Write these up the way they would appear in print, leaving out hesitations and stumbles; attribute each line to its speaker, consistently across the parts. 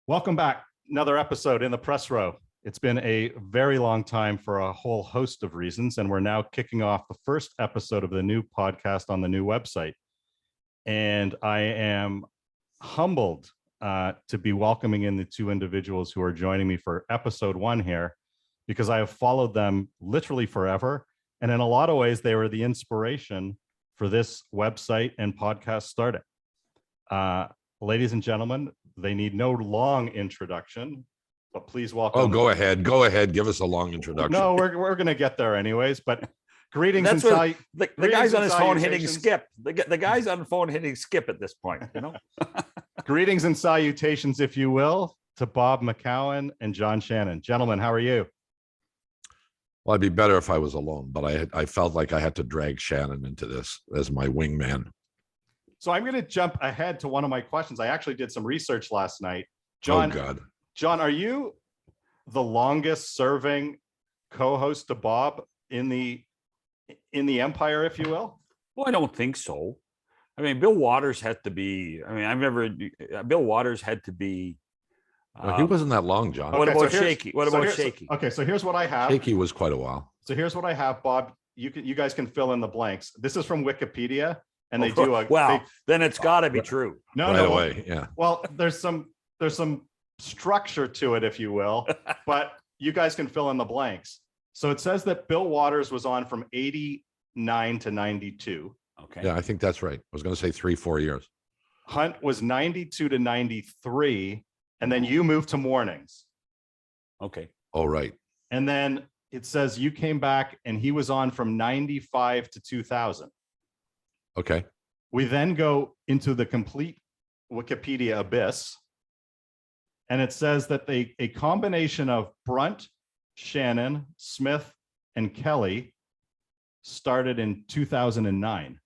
Speaker 1: Welcome back. Another episode in the Pressrow. It's been a very long time for a whole host of reasons, and we're now kicking off the first episode of the new podcast on the new website. And I am humbled to be welcoming in the two individuals who are joining me for episode one here, because I have followed them literally forever. And in a lot of ways, they were the inspiration for this website and podcast starting. Ladies and gentlemen, they need no long introduction, but please welcome.
Speaker 2: Oh, go ahead. Go ahead. Give us a long introduction.
Speaker 1: No, we're going to get there anyways, but greetings.
Speaker 3: That's
Speaker 1: and
Speaker 3: the guy's on his phone hitting skip. The guy's on the phone hitting skip at this point, you know.
Speaker 1: Greetings and salutations, if you will, to Bob McCown and John Shannon. Gentlemen, how are you?
Speaker 2: Well, I'd be better if I was alone, but I felt like I had to drag Shannon into this as my wingman.
Speaker 1: So I'm going to jump ahead to one of my questions. I actually did some research last night. John,
Speaker 2: oh, God.
Speaker 1: John, are you the longest serving co-host to Bob in the empire, if you will?
Speaker 3: Well, I don't think so. I mean, Bill Waters had to be. I mean, Bill Waters had to be.
Speaker 2: No, he wasn't that long, John.
Speaker 3: What about Shaky? What about Shaky?
Speaker 1: Okay, so here's what I have.
Speaker 2: Shaky was quite a while.
Speaker 1: So here's what I have, Bob. You guys can fill in the blanks. This is from Wikipedia, and they do a
Speaker 3: well. Then it's got to be true.
Speaker 2: No, right away. Yeah.
Speaker 1: Well, there's some structure to it, if you will, but you guys can fill in the blanks. So it says that Bill Waters was on from 89 to 92.
Speaker 3: Okay.
Speaker 2: Yeah, I think that's right. I was going to say 3-4 years.
Speaker 1: Hunt was 92 to 93, and then you moved to mornings.
Speaker 3: Okay.
Speaker 2: Oh, right.
Speaker 1: And then it says you came back and he was on from 95 to 2000.
Speaker 2: Okay.
Speaker 1: We then go into the complete Wikipedia abyss. And it says that a combination of Brunt, Shannon, Smith, and Kelly started in 2009.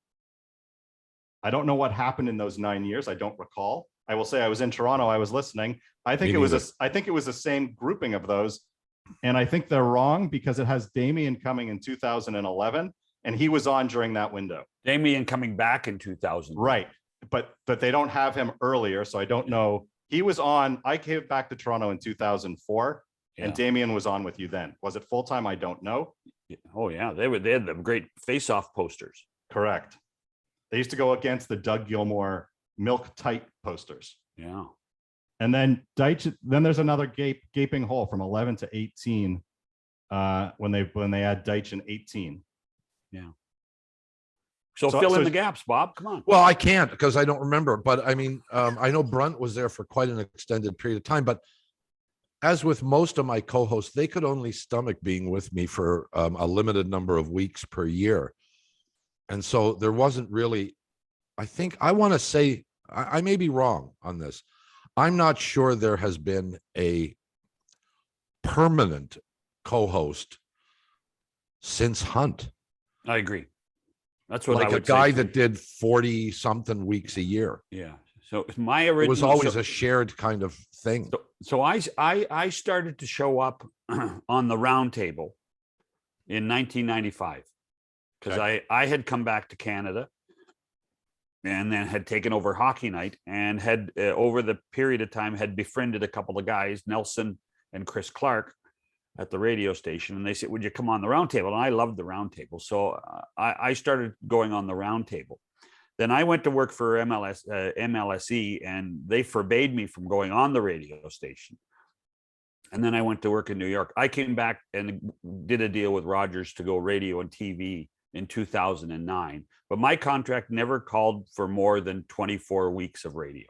Speaker 1: I don't know what happened in those 9 years. I don't recall. I will say I was in Toronto. I was listening. I think it was the same grouping of those. And I think they're wrong because it has Damien coming in 2011, and he was on during that window.
Speaker 3: Damien coming back in 2000.
Speaker 1: Right. But they don't have him earlier, so I don't know. He was on. I came back to Toronto in 2004, and Damien was on with you then. Was it full time? I don't know.
Speaker 3: Oh yeah, they had the great face-off posters.
Speaker 1: Correct. They used to go against the Doug Gilmour Milk Tight posters.
Speaker 3: Yeah.
Speaker 1: And then Deitch. Then there's another gaping hole from 11 to 18 when they had Deitch in 18.
Speaker 3: Yeah. So fill in the gaps, Bob. Come on.
Speaker 2: Well, I can't because I don't remember. But I mean, I know Brunt was there for quite an extended period of time. But as with most of my co-hosts, they could only stomach being with me for a limited number of weeks per year. And so there wasn't really, I want to say, I may be wrong on this. I'm not sure there has been a permanent co-host since Hunt.
Speaker 3: I agree. That's what
Speaker 2: like
Speaker 3: I would
Speaker 2: a guy
Speaker 3: say.
Speaker 2: that did 40 something weeks a year.
Speaker 3: Yeah. So my original,
Speaker 2: it was always a shared kind of thing.
Speaker 3: So I started to show up on the round table in 1995 because I had come back to Canada and then had taken over Hockey Night and had over the period of time had befriended a couple of guys, Nelson and Chris Clark, at the radio station, and they said, would you come on the round table? And I loved the round table. So I started going on the round table. Then I went to work for MLSE, and they forbade me from going on the radio station. And then I went to work in New York. I came back and did a deal with Rogers to go radio and TV in 2009. But my contract never called for more than 24 weeks of radio.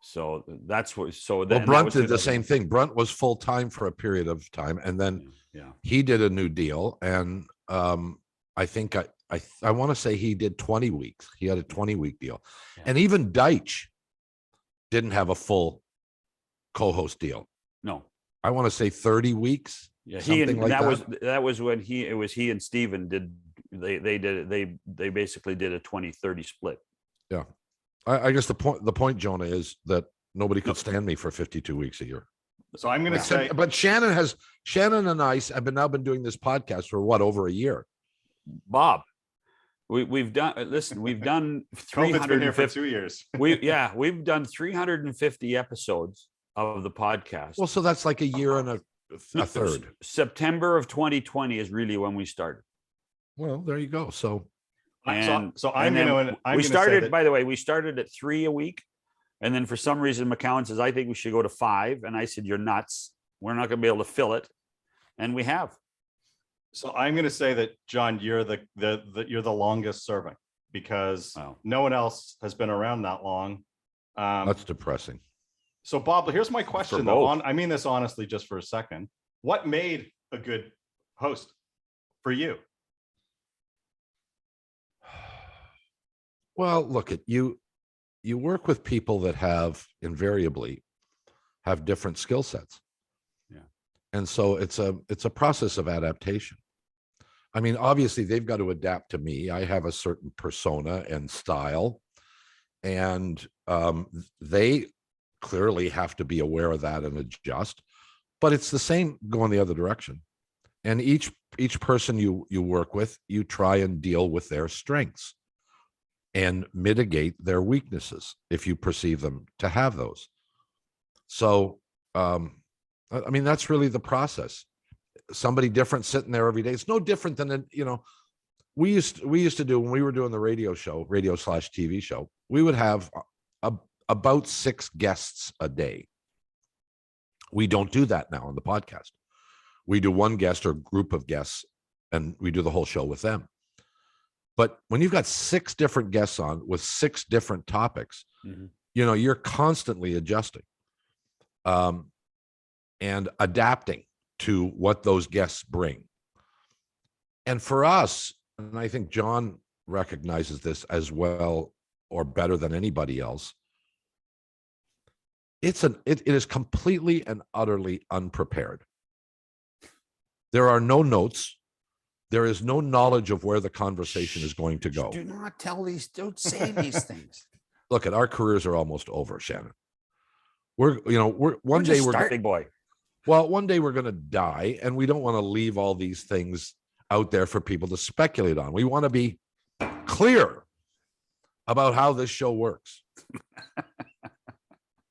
Speaker 3: So that's what. So then
Speaker 2: Brunt did the same thing. Brunt was full time for a period of time, and then he did a new deal. And I think I want to say he did 20 weeks. He had a 20-week deal, and even Deitch didn't have a full co-host deal.
Speaker 3: No,
Speaker 2: I want to say 30 weeks.
Speaker 3: Yeah, that was when it was he and Steven did. They basically did a 20-30 split.
Speaker 2: Yeah. I guess the point, Jonah, is that nobody could stand me for 52 weeks a year.
Speaker 1: So I'm going to say,
Speaker 2: but Shannon and I have now been doing this podcast for over a year.
Speaker 3: Bob, we've done. Listen, we've done
Speaker 1: COVID's been here for
Speaker 3: 350.
Speaker 1: 2 years.
Speaker 3: We've done 350 episodes of the podcast.
Speaker 2: Well, so that's like a year and a third.
Speaker 3: September of 2020 is really when we started.
Speaker 2: Well, there you go. So
Speaker 3: And
Speaker 1: so I'm
Speaker 3: and
Speaker 1: going
Speaker 3: then
Speaker 1: to.
Speaker 3: we started. By the way, we started at 3 a week, and then for some reason, McCown says, "I think we should go to 5," and I said, "You're nuts. We're not going to be able to fill it," and we have.
Speaker 1: So I'm going to say that, John, you're you're the longest serving, because no one else has been around that long.
Speaker 2: that's depressing.
Speaker 1: So, Bob, here's my question, though. I mean this honestly, just for a second. What made a good host for you?
Speaker 2: Well, look at you. You work with people that invariably have different skill sets.
Speaker 3: Yeah.
Speaker 2: And so it's a process of adaptation. I mean, obviously they've got to adapt to me. I have a certain persona and style, and they clearly have to be aware of that and adjust. But it's the same going the other direction. And each person you work with, you try and deal with their strengths and mitigate their weaknesses if you perceive them to have those. So, I mean, that's really the process. Somebody different sitting there every day. It's no different than, we used to do when we were doing the radio/TV show, we would have about 6 guests a day. We don't do that now on the podcast. We do one guest or group of guests, and we do the whole show with them. But when you've got 6 different guests on with 6 different topics, you're constantly adjusting and adapting to what those guests bring. And for us, and I think John recognizes this as well or better than anybody else, it is completely and utterly unprepared. There are no notes. There is no knowledge of where the conversation is going to go.
Speaker 3: Do not don't say these things.
Speaker 2: Look, our careers are almost over, Shannon. One day we're going to die, and we don't want to leave all these things out there for people to speculate on. We want to be clear about how this show works.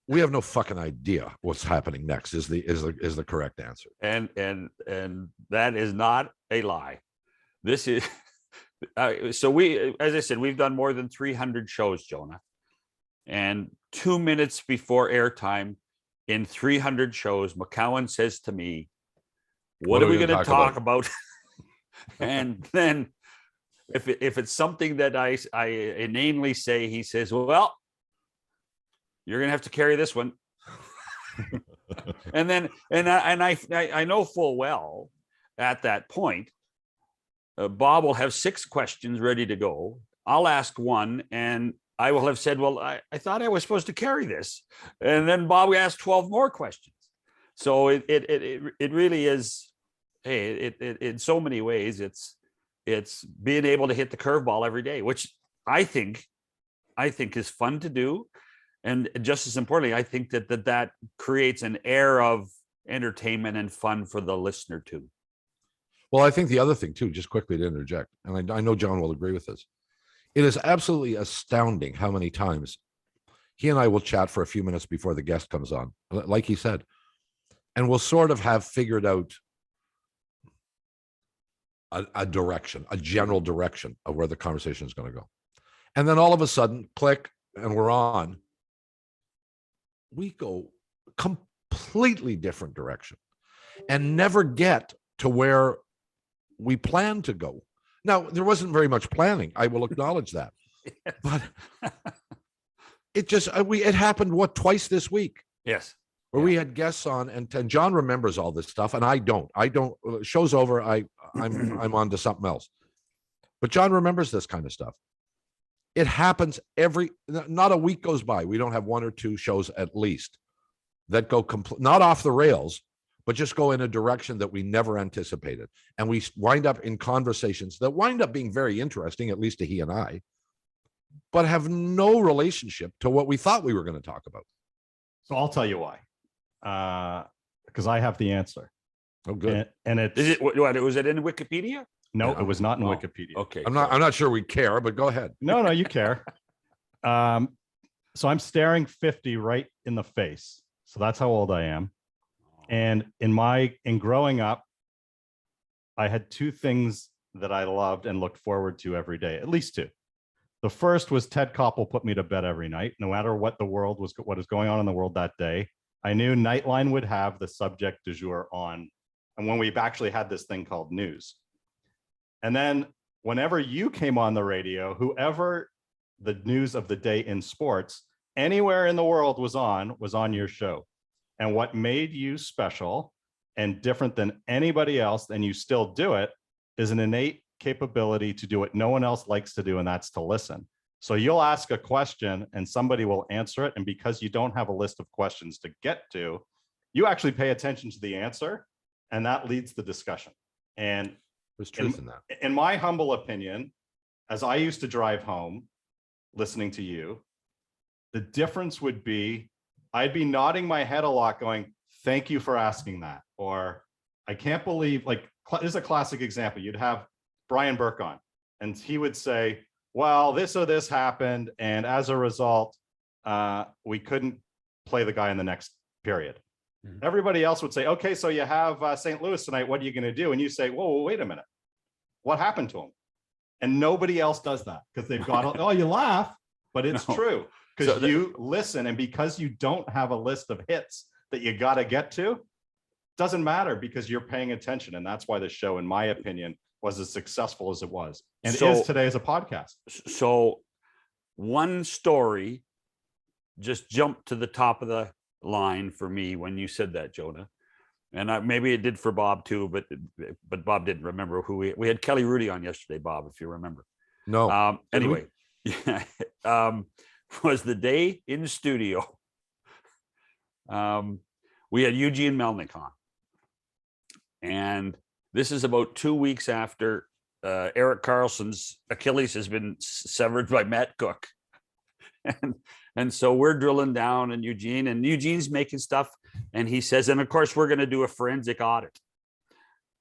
Speaker 2: We have no fucking idea what's happening next is the correct answer.
Speaker 3: And that is not a lie. This is so as I said, we've done more than 300 shows, Jonah. And 2 minutes before airtime in 300 shows, McCown says to me, what are we going to talk about? And then if it's something that I inanely say, he says, well, you're going to have to carry this one. And then, I know full well at that point, Bob will have 6 questions ready to go. I'll ask one, and I will have said, well, I thought I was supposed to carry this. And then Bob asked 12 more questions. So it really is, hey, in so many ways, it's being able to hit the curveball every day, which I think is fun to do. And just as importantly, I think that creates an air of entertainment and fun for the listener too.
Speaker 2: Well, I think the other thing too, just quickly to interject, and I know John will agree with this. It is absolutely astounding how many times he and I will chat for a few minutes before the guest comes on, like he said, and we'll sort of have figured out a direction, a general direction of where the conversation is going to go. And then all of a sudden, click, and we're on. We go completely different direction and never get to where we plan to go. Now, there wasn't very much planning. I will acknowledge that. But it happened, twice this week?
Speaker 3: Yes.
Speaker 2: Where we had guests on, and John remembers all this stuff, and I don't. Show's over. I'm on to something else. But John remembers this kind of stuff. It happens not a week goes by. We don't have 1 or 2 shows at least that go not off the rails, but just go in a direction that we never anticipated. And we wind up in conversations that wind up being very interesting, at least to he and I, but have no relationship to what we thought we were going to talk about.
Speaker 1: So I'll tell you why. Because I have the answer.
Speaker 2: Oh, good.
Speaker 1: And it's,
Speaker 3: is it what was it in Wikipedia?
Speaker 1: No,
Speaker 2: Yeah.
Speaker 1: it was not in
Speaker 3: Oh,
Speaker 1: Wikipedia.
Speaker 3: Okay.
Speaker 2: I'm not sure we care, but go ahead.
Speaker 1: No, you care. So I'm staring 50 right in the face. So that's how old I am. And in growing up, I had two things that I loved and looked forward to every day, at least two. The first was Ted Koppel put me to bed every night, no matter what is going on in the world that day. I knew Nightline would have the subject du jour on, and when we've actually had this thing called news. And then whenever you came on the radio, whoever the news of the day in sports, anywhere in the world was on your show. And what made you special and different than anybody else, and you still do it, is an innate capability to do what no one else likes to do, and that's to listen. So you'll ask a question and somebody will answer it. And because you don't have a list of questions to get to, you actually pay attention to the answer, and that leads the discussion. And
Speaker 2: There's truth in that.
Speaker 1: in my humble opinion, as I used to drive home listening to you, the difference would be I'd be nodding my head a lot going, thank you for asking that. Or I can't believe, like, this is a classic example. You'd have Brian Burke on, and he would say, well, this or this happened, and as a result, we couldn't play the guy in the next period. Mm-hmm. Everybody else would say, okay, so you have St. Louis tonight. What are you going to do? And you say, whoa, wait a minute. What happened to him? And nobody else does that because they've got, oh, you laugh, but it's true. Because you listen, and because you don't have a list of hits that you got to get to, doesn't matter because you're paying attention. And that's why the show, in my opinion, was as successful as it was. And it is today as a podcast.
Speaker 3: So one story just jumped to the top of the line for me when you said that, Jonah. And maybe it did for Bob too, but Bob didn't remember who we had Kelly Rudy on yesterday, Bob, if you remember.
Speaker 2: No.
Speaker 3: Anyway, was the day in the studio. We had Eugene Melnick on. And this is about 2 weeks after Erik Karlsson's Achilles has been severed by Matt Cook. And so we're drilling down and Eugene's making stuff. And he says, and of course, we're going to do a forensic audit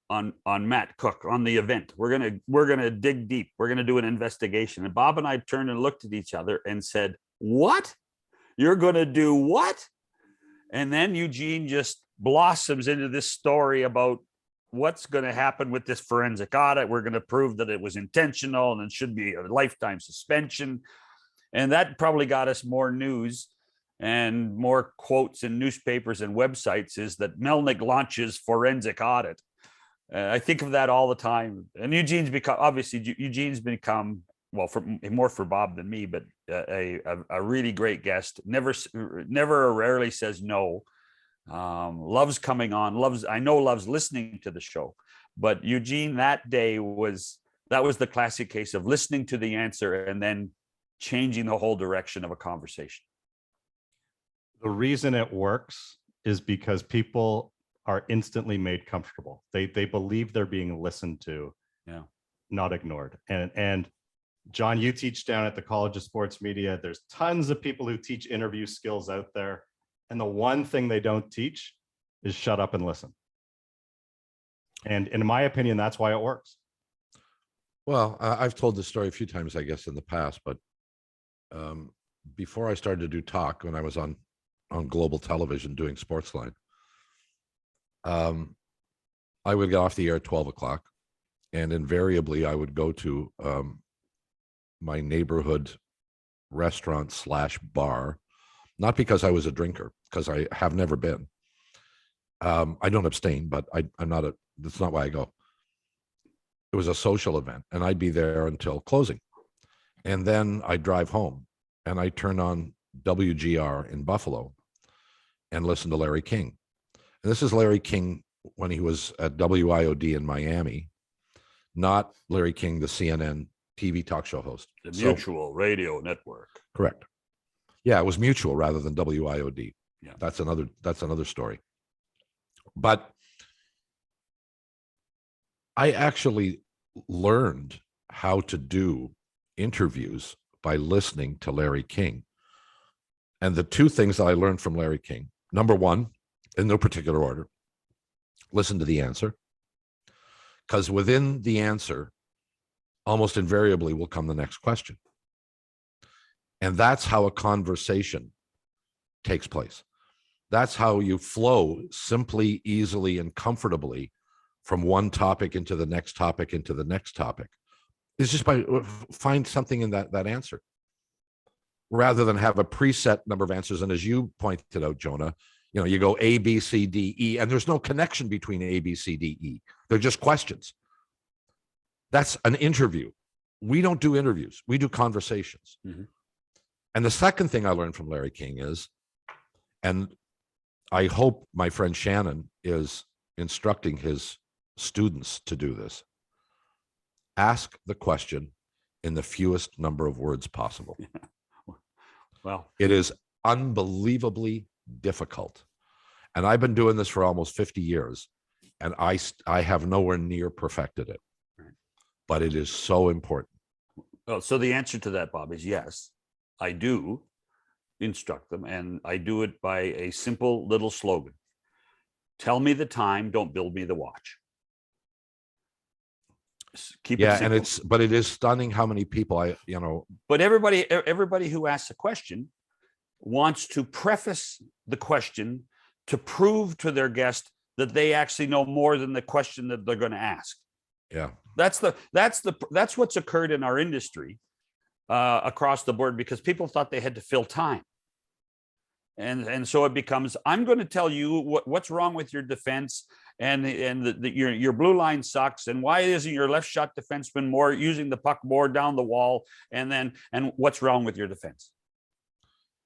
Speaker 3: on Matt Cook on the event. We're going to dig deep. We're going to do an investigation. And Bob and I turned and looked at each other and said, what? You're going to do what? And then Eugene just blossoms into this story about what's going to happen with this forensic audit. We're going to prove that it was intentional and it should be a lifetime suspension. And that probably got us more news and more quotes in newspapers and websites, is that Melnick launches forensic audit. I think of that all the time. And Eugene's become, well, more for Bob than me, but a really great guest. Never or rarely says no. Loves coming on, loves listening to the show. But Eugene, that day was the classic case of listening to the answer and then changing the whole direction of a conversation.
Speaker 1: The reason it works is because people are instantly made comfortable. They believe they're being listened to, not ignored. And John, you teach down at the College of Sports Media. There's tons of people who teach interview skills out there. And the one thing they don't teach is shut up and listen. And in my opinion, that's why it works.
Speaker 2: Well, I've told this story a few times, I guess, in the past, but before I started to do talk, when I was on global television doing Sportsline, I would get off the air at 12 o'clock, and invariably I would go to my neighborhood restaurant / bar, not because I was a drinker, because I have never been. I don't abstain, but that's not why I go. It was a social event, and I'd be there until closing. And then I drive home and I turn on WGR in Buffalo and listen to Larry King. And this is Larry King when he was at WIOD in Miami, not Larry King, the CNN TV talk show host.
Speaker 3: The Mutual Radio Network.
Speaker 2: Correct. Yeah, it was Mutual rather than WIOD.
Speaker 3: Yeah.
Speaker 2: That's another story. But I actually learned how to do interviews by listening to Larry King. And the two things that I learned from Larry King, number one, in no particular order, listen to the answer. because within the answer, almost invariably will come the next question. And that's how a conversation takes place. That's how you flow simply, easily, and comfortably from one topic into the next topic into the next topic. It's just by find something in that answer, rather than have a preset number of answers. And as you pointed out, Jonah, you go A, B, C, D, E, and there's no connection between A, B, C, D, E. They're just questions. That's an interview. We don't do interviews. We do conversations.
Speaker 3: Mm-hmm.
Speaker 2: And the second thing I learned from Larry King is, and I hope my friend Shannon is instructing his students to do this, ask the question in the fewest number of words possible.
Speaker 3: Well,
Speaker 2: it is unbelievably difficult. And I've been doing this for almost 50 years, and I have nowhere near perfected it.
Speaker 3: Right.
Speaker 2: But it is so important.
Speaker 3: Well, so the answer to that, Bob, is yes, I do instruct them, and I do it by a simple little slogan. Tell me the time, don't build me the watch. Keep it simple.
Speaker 2: And it is stunning how many people
Speaker 3: But everybody who asks a question wants to preface the question to prove to their guest that they actually know more than the question that they're going to ask.
Speaker 2: Yeah.
Speaker 3: That's what's occurred in our industry across the board, because people thought they had to fill time. And so it becomes, I'm going to tell you what's wrong with your defense, and your blue line sucks, and why isn't your left shot defenseman more using the puck more down the wall, and what's wrong with your defense?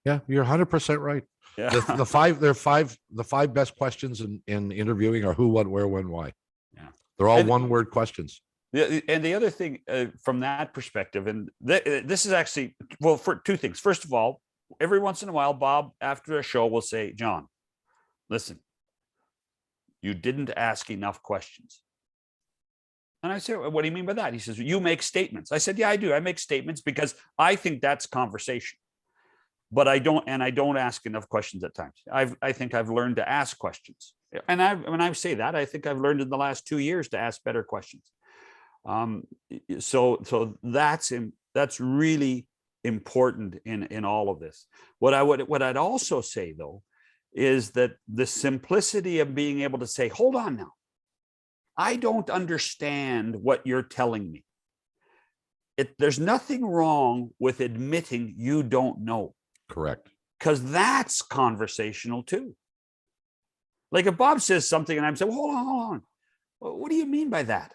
Speaker 2: Yeah, you're 100% right.
Speaker 3: Yeah.
Speaker 2: The five best questions in interviewing are who, what, where, when, why.
Speaker 3: Yeah,
Speaker 2: they're all one-word questions.
Speaker 3: And the other thing from that perspective, and this is actually, well, for two things. First of all, every once in a while, Bob, after a show, will say, John, listen, you didn't ask enough questions. And I said, what do you mean by that? He says, you make statements. I said, yeah, I do. I make statements because I think that's conversation. But I don't ask enough questions at times. I think I've learned to ask questions. And when I say that, I think I've learned in the last 2 years to ask better questions. So that's really important in all of this. What I'd also say, though, is that the simplicity of being able to say, hold on now, I don't understand what you're telling me. There's nothing wrong with admitting you don't know.
Speaker 2: Correct.
Speaker 3: Because that's conversational too. Like if Bob says something and I'm saying, hold on. What do you mean by that?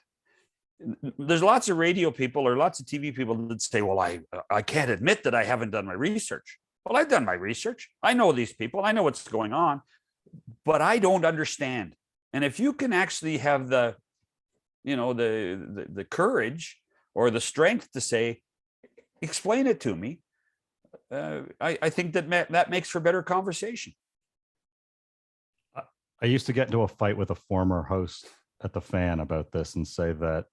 Speaker 3: There's lots of radio people or lots of TV people that say, well, I can't admit that I haven't done my research. Well, I've done my research. I know these people. I know what's going on, but I don't understand. And if you can actually have the courage or the strength to say, explain it to me, I think that makes for better conversation.
Speaker 1: I used to get into a fight with a former host at the Fan about this and say that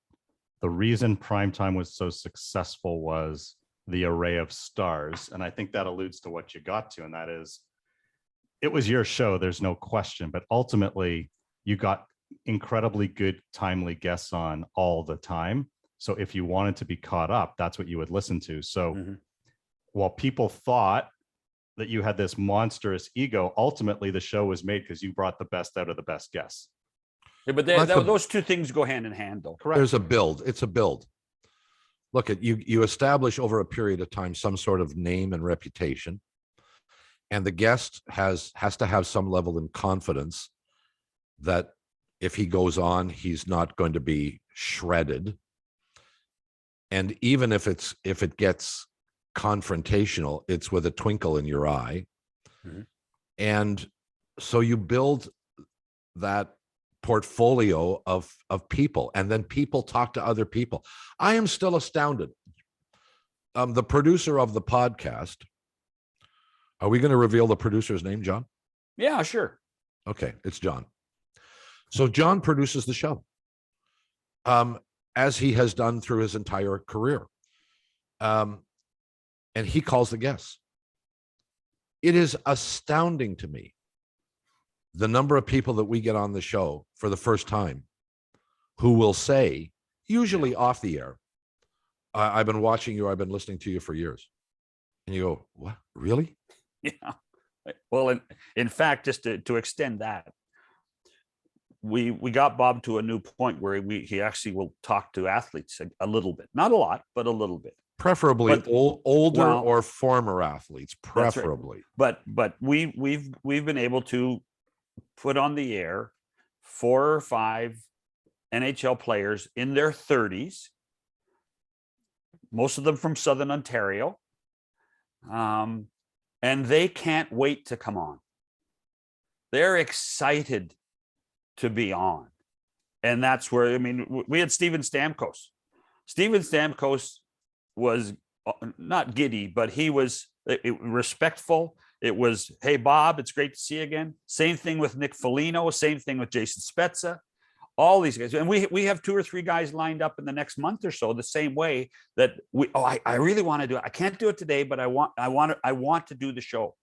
Speaker 1: the reason primetime was so successful was the array of stars. And I think that alludes to what you got to, and that is, it was your show, there's no question, but ultimately you got incredibly good, timely guests on all the time. So if you wanted to be caught up, that's what you would listen to. So while people thought that you had this monstrous ego, ultimately the show was made because you brought the best out of the best guests.
Speaker 3: Yeah, but those two things go hand in hand, though.
Speaker 1: Correct.
Speaker 2: There's a build. It's a build. Look, you establish over a period of time some sort of name and reputation, and the guest has to have some level of confidence that if he goes on, he's not going to be shredded. And even if it gets confrontational, it's with a twinkle in your eye. And so you build that portfolio of people, and then people talk to other people. I am still astounded. The producer of the podcast, are we going to reveal the producer's name, John?
Speaker 3: Yeah, sure.
Speaker 2: Okay, it's John. So John produces the show, as he has done through his entire career. And he calls the guests. It is astounding to me the number of people that we get on the show for the first time who will say, usually off the air, I've been watching you, I've been listening to you for years. And you go, what? Really?
Speaker 3: Yeah. Well, in fact, just to extend that, we got Bob to a new point where he actually will talk to athletes a little bit, not a lot, but a little bit.
Speaker 2: Preferably
Speaker 3: But-
Speaker 2: older
Speaker 3: well,
Speaker 2: or former athletes,
Speaker 3: That's right.
Speaker 2: preferably.
Speaker 3: But we've been able to put on the air 4 or 5 NHL players in their 30s, most of them from Southern Ontario, and they can't wait to come on. They're excited to be on. And that's where, I mean, we had Steven Stamkos. Steven Stamkos was not giddy, but he was respectful. It was, hey, Bob, it's great to see you again. Same thing with Nick Foligno, same thing with Jason Spezza, all these guys. And we have 2 or 3 guys lined up in the next month or so, the same way that I really want to do it. I can't do it today, but I want to do the show.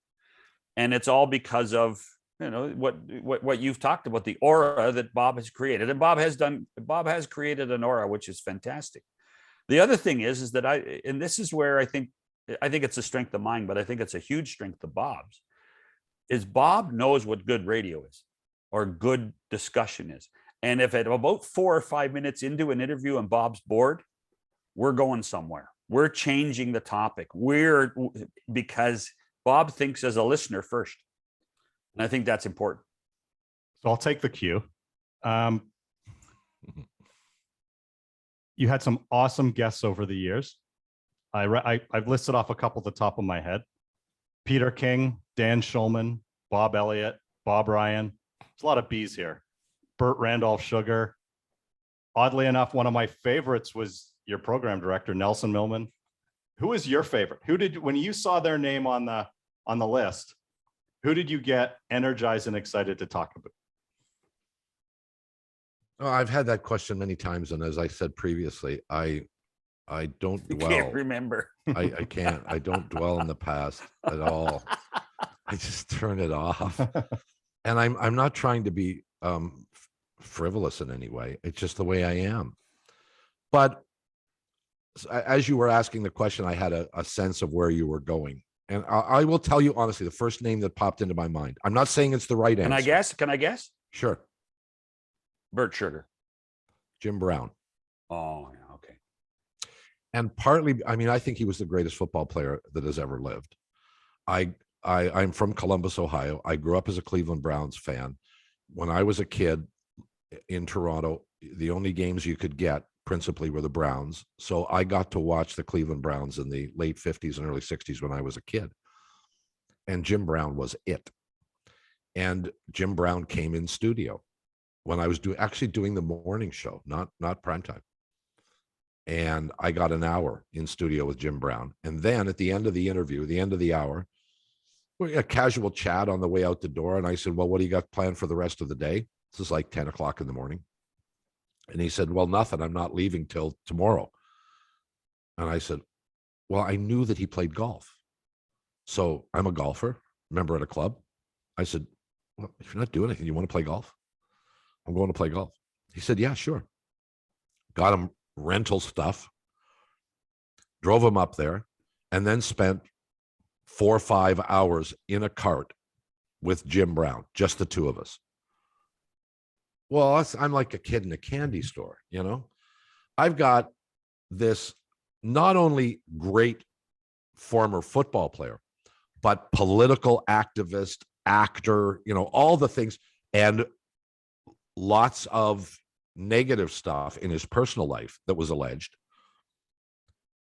Speaker 3: And it's all because of, you know, what you've talked about, the aura that Bob has created. And Bob has created an aura, which is fantastic. The other thing is that and this is where I think it's a strength of mine, but I think it's a huge strength of Bob's, is Bob knows what good radio is or good discussion is. And if at about 4 or 5 minutes into an interview and Bob's bored, we're going somewhere. We're changing the topic. Because Bob thinks as a listener first. And I think that's important.
Speaker 1: So I'll take the cue. You had some awesome guests over the years. I've listed off a couple at the top of my head. Peter King, Dan Schulman, Bob Elliott, Bob Ryan. There's a lot of B's here. Burt Randolph Sugar. Oddly enough, one of my favorites was your program director, Nelson Millman. Who is your favorite? When you saw their name on the list, who did you get energized and excited to talk about?
Speaker 2: Oh, I've had that question many times, and as I said previously, I don't
Speaker 3: You
Speaker 2: dwell.
Speaker 3: can't remember.
Speaker 2: I can't. I don't dwell in the past at all. I just turn it off. And I'm not trying to be frivolous in any way. It's just the way I am. But as you were asking the question, I had a sense of where you were going. And I will tell you honestly, the first name that popped into my mind, I'm not saying it's the right answer.
Speaker 3: Can I guess?
Speaker 2: Sure.
Speaker 3: Burt Sugar.
Speaker 2: Jim Brown.
Speaker 3: Oh, yeah, okay.
Speaker 2: And partly, I mean, I think he was the greatest football player that has ever lived. I'm from Columbus, Ohio. I grew up as a Cleveland Browns fan. When I was a kid in Toronto, the only games you could get principally were the Browns. So I got to watch the Cleveland Browns in the late 50s and early 60s when I was a kid. And Jim Brown was it. And Jim Brown came in studio when I was actually doing the morning show, not primetime. And I got an hour in studio with Jim Brown. And then at the end of the interview, the end of the hour, we had a casual chat on the way out the door. And I said, well, what do you got planned for the rest of the day? This is like 10 o'clock in the morning. And he said, well, nothing. I'm not leaving till tomorrow. And I said, well, I knew that he played golf. So I'm a golfer, member at a club. I said, well, if you're not doing anything, you want to play golf? I'm going to play golf. He said, yeah, sure. Got him rental stuff, drove him up there, and then spent 4 or 5 hours in a cart with Jim Brown, just the two of us. Well, I'm like a kid in a candy store, you know? I've got this not only great former football player, but political activist, actor, you know, all the things, and lots of negative stuff in his personal life that was alleged.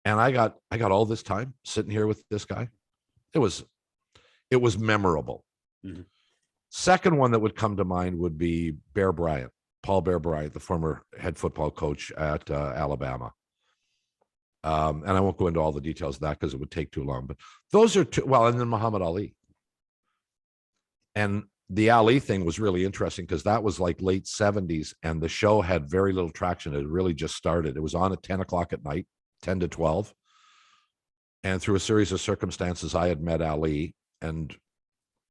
Speaker 2: And I got all this time sitting here with this guy. It was memorable. Mm-hmm. Second one that would come to mind would be Bear Bryant, Paul Bear Bryant, the former head football coach at Alabama. And I won't go into all the details of that because it would take too long, but those are two. Well, and then Muhammad Ali. And the Ali thing was really interesting because that was like late 70s and the show had very little traction. It had really just started. It was on at 10 o'clock at night, 10 to 12. And through a series of circumstances, I had met Ali, and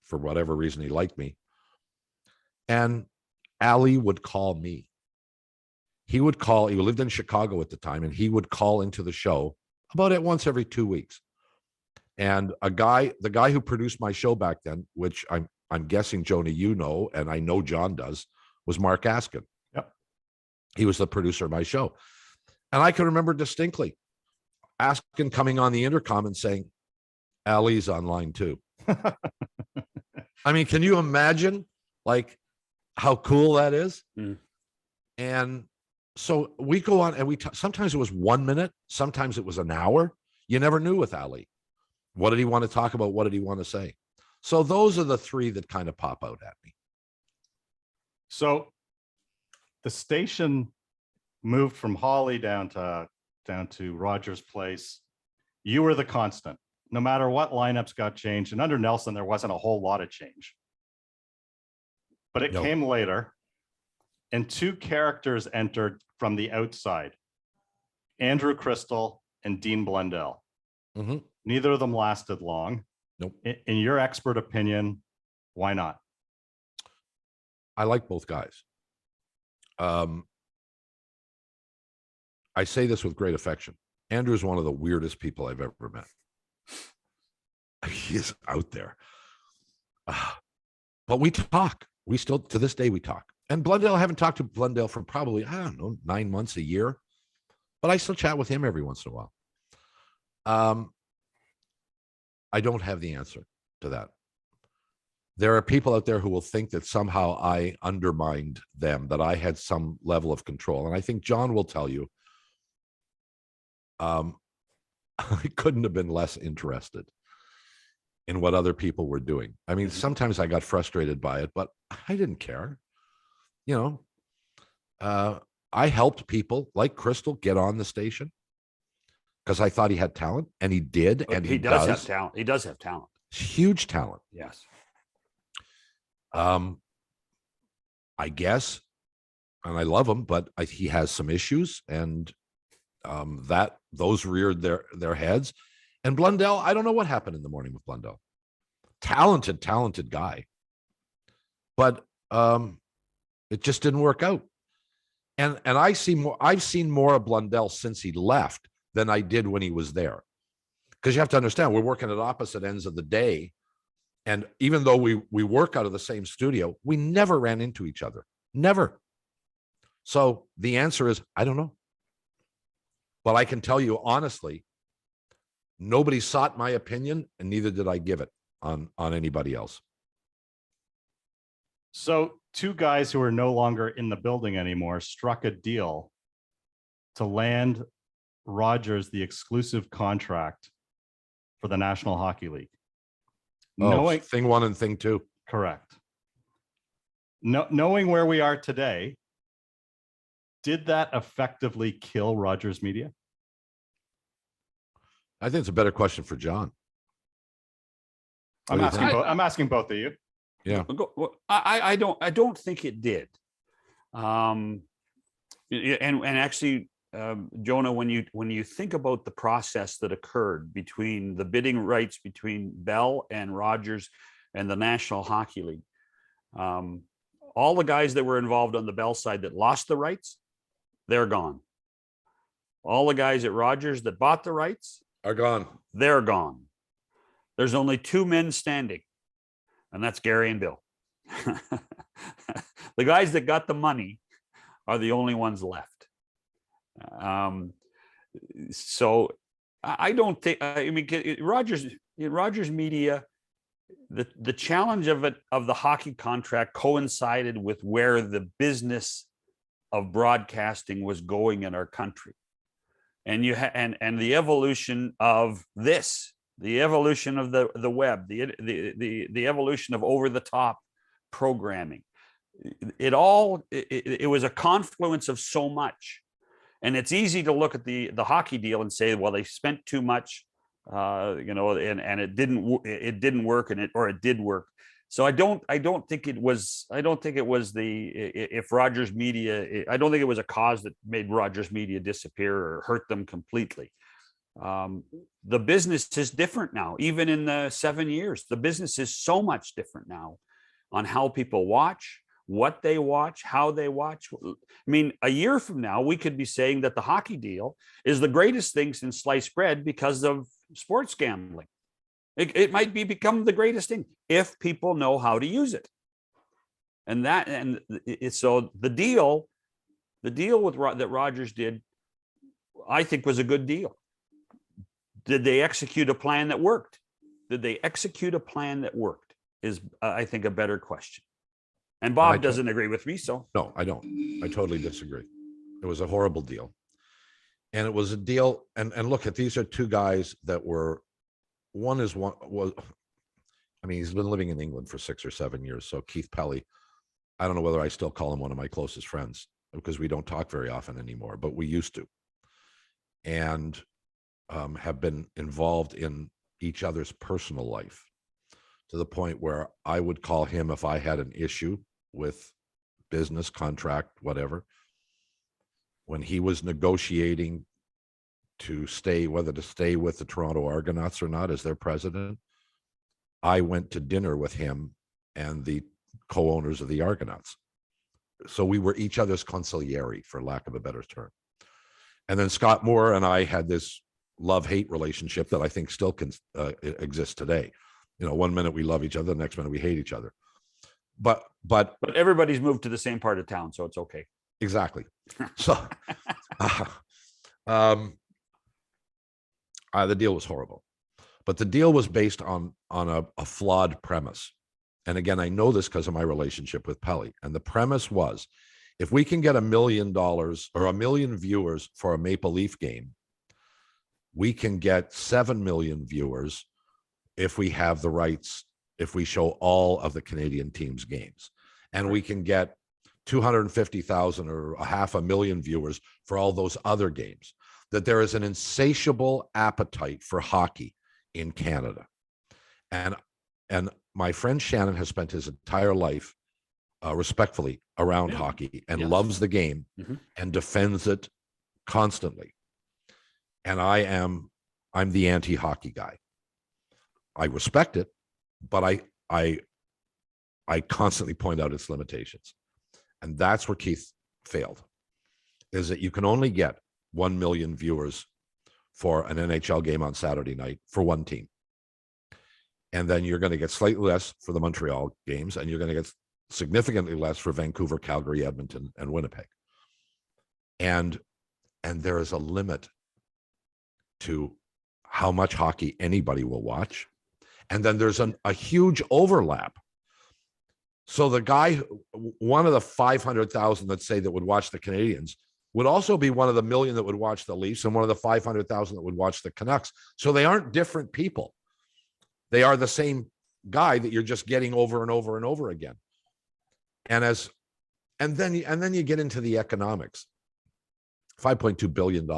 Speaker 2: for whatever reason, he liked me. And Ali would call me. he would call. He lived in Chicago at the time, and he would call into the show about it once every 2 weeks. And the guy who produced my show back then, which I'm guessing, Jonah, you know, and I know John does, was Mark Askin.
Speaker 1: Yep.
Speaker 2: He was the producer of my show. And I can remember distinctly Askin coming on the intercom and saying, Ali's online too. I mean, can you imagine like how cool that is?
Speaker 3: Mm.
Speaker 2: And so we go on and sometimes it was 1 minute, sometimes it was an hour. You never knew with Ali. What did he want to talk about? What did he want to say? So those are the three that kind of pop out at me.
Speaker 1: So the station moved from Holly down to Rogers Place. You were the constant, no matter what lineups got changed. And under Nelson, there wasn't a whole lot of change. But it came later, and two characters entered from the outside, Andrew Crystal and Dean Blundell.
Speaker 2: Mm-hmm.
Speaker 1: Neither of them lasted long.
Speaker 2: Nope.
Speaker 1: In your expert opinion, why not?
Speaker 2: I like both guys. I say this with great affection. Andrew's one of the weirdest people I've ever met. He is out there. But we talk. We still, to this day, we talk. And Blundell, I haven't talked to Blundell for probably, I don't know, 9 months, a year. But I still chat with him every once in a while. I don't have the answer to that. There are people out there who will think that somehow I undermined them, that I had some level of control. And I think John will tell you, I couldn't have been less interested in what other people were doing. I mean, sometimes I got frustrated by it, but I didn't care. You know, I helped people like Crystal get on the station because I thought he had talent, and he did. And
Speaker 3: he does have talent. He does have talent.
Speaker 2: Huge talent.
Speaker 3: Yes.
Speaker 2: I guess, and I love him, but he has some issues, and that those reared their heads. And Blundell, I don't know what happened in the morning with Blundell. Talented guy, but it just didn't work out. And I've seen more of Blundell since he left than I did when he was there. Because you have to understand, we're working at opposite ends of the day. And even though we work out of the same studio, we never ran into each other. Never. So the answer is, I don't know. But I can tell you honestly, nobody sought my opinion, and neither did I give it on anybody else.
Speaker 1: So two guys who are no longer in the building anymore struck a deal to land Rogers the exclusive contract for the National Hockey League.
Speaker 2: Knowing thing one and thing two.
Speaker 1: Correct. Knowing where we are today, did that effectively kill Rogers Media?
Speaker 2: I think it's a better question for John.
Speaker 1: I'm asking both of you.
Speaker 2: Yeah.
Speaker 3: I don't think it did. And actually, Jonah, when you think about the process that occurred between the bidding rights between Bell and Rogers and the National Hockey League, all the guys that were involved on the Bell side that lost the rights, they're gone. All the guys at Rogers that bought the rights
Speaker 2: are gone.
Speaker 3: They're gone. There's only two men standing, and that's Gary and Bill. The guys that got the money are the only ones left. So I don't think, I mean, Rogers Media, the challenge of the hockey contract coincided with where the business of broadcasting was going in our country. And and the evolution of this, the evolution of the web, the evolution of over the top programming, it was a confluence of so much. And it's easy to look at the hockey deal and say, well, they spent too much, and it didn't work, or it did work. So I don't think it was if Rogers Media, I don't think it was a cause that made Rogers Media disappear or hurt them completely. The business is different now. Even in the 7 years, the business is so much different now on how people watch, what they watch, how they watch. I mean, a year from now, we could be saying that the hockey deal is the greatest thing since sliced bread because of sports gambling. It might become the greatest thing if people know how to use it. So the deal that Rogers did, I think, was a good deal. Did they execute a plan that worked? Is, I think, a better question. And Bob doesn't agree with me, so.
Speaker 2: No, I don't. I totally disagree. It was a horrible deal. And it was a deal, and look at, these are two guys that were, he's been living in England for 6 or 7 years. So Keith Pelly, I don't know whether I still call him one of my closest friends, because we don't talk very often anymore, but we used to. And have been involved in each other's personal life, to the point where I would call him if I had an issue with business, contract, whatever. When he was negotiating whether to stay with the Toronto Argonauts or not as their president, I went to dinner with him and the co-owners of the Argonauts. So we were each other's consigliere, for lack of a better term. And then Scott Moore and I had this love-hate relationship that I think still can exist today. You know, one minute we love each other, the next minute we hate each other. But
Speaker 3: everybody's moved to the same part of town, so it's okay.
Speaker 2: Exactly. So the deal was horrible, but the deal was based on a flawed premise. And again, I know this because of my relationship with Pelly. And the premise was, if we can get $1 million or 1 million viewers for a Maple Leaf game, we can get 7 million viewers if we have the rights, if we show all of the Canadian teams' games. And we can get 250,000 or 500,000 viewers for all those other games. That there is an insatiable appetite for hockey in Canada. And my friend Shannon has spent his entire life respectfully around hockey and loves the game and defends it constantly. And I'm the anti-hockey guy. I respect it, but I constantly point out its limitations. And that's where Keith failed, is that you can only get 1 million viewers for an NHL game on Saturday night for one team. And then you're going to get slightly less for the Montreal games, and you're going to get significantly less for Vancouver, Calgary, Edmonton, and Winnipeg. And there is a limit to how much hockey anybody will watch. And then there's a huge overlap. So the guy, one of the 500,000, let's say, that would watch the Canadians, would also be one of the 1 million that would watch the Leafs, and one of the 500,000 that would watch the Canucks. So they aren't different people. They are the same guy that you're just getting over and over and over again. And then you get into the economics. $5.2 billion.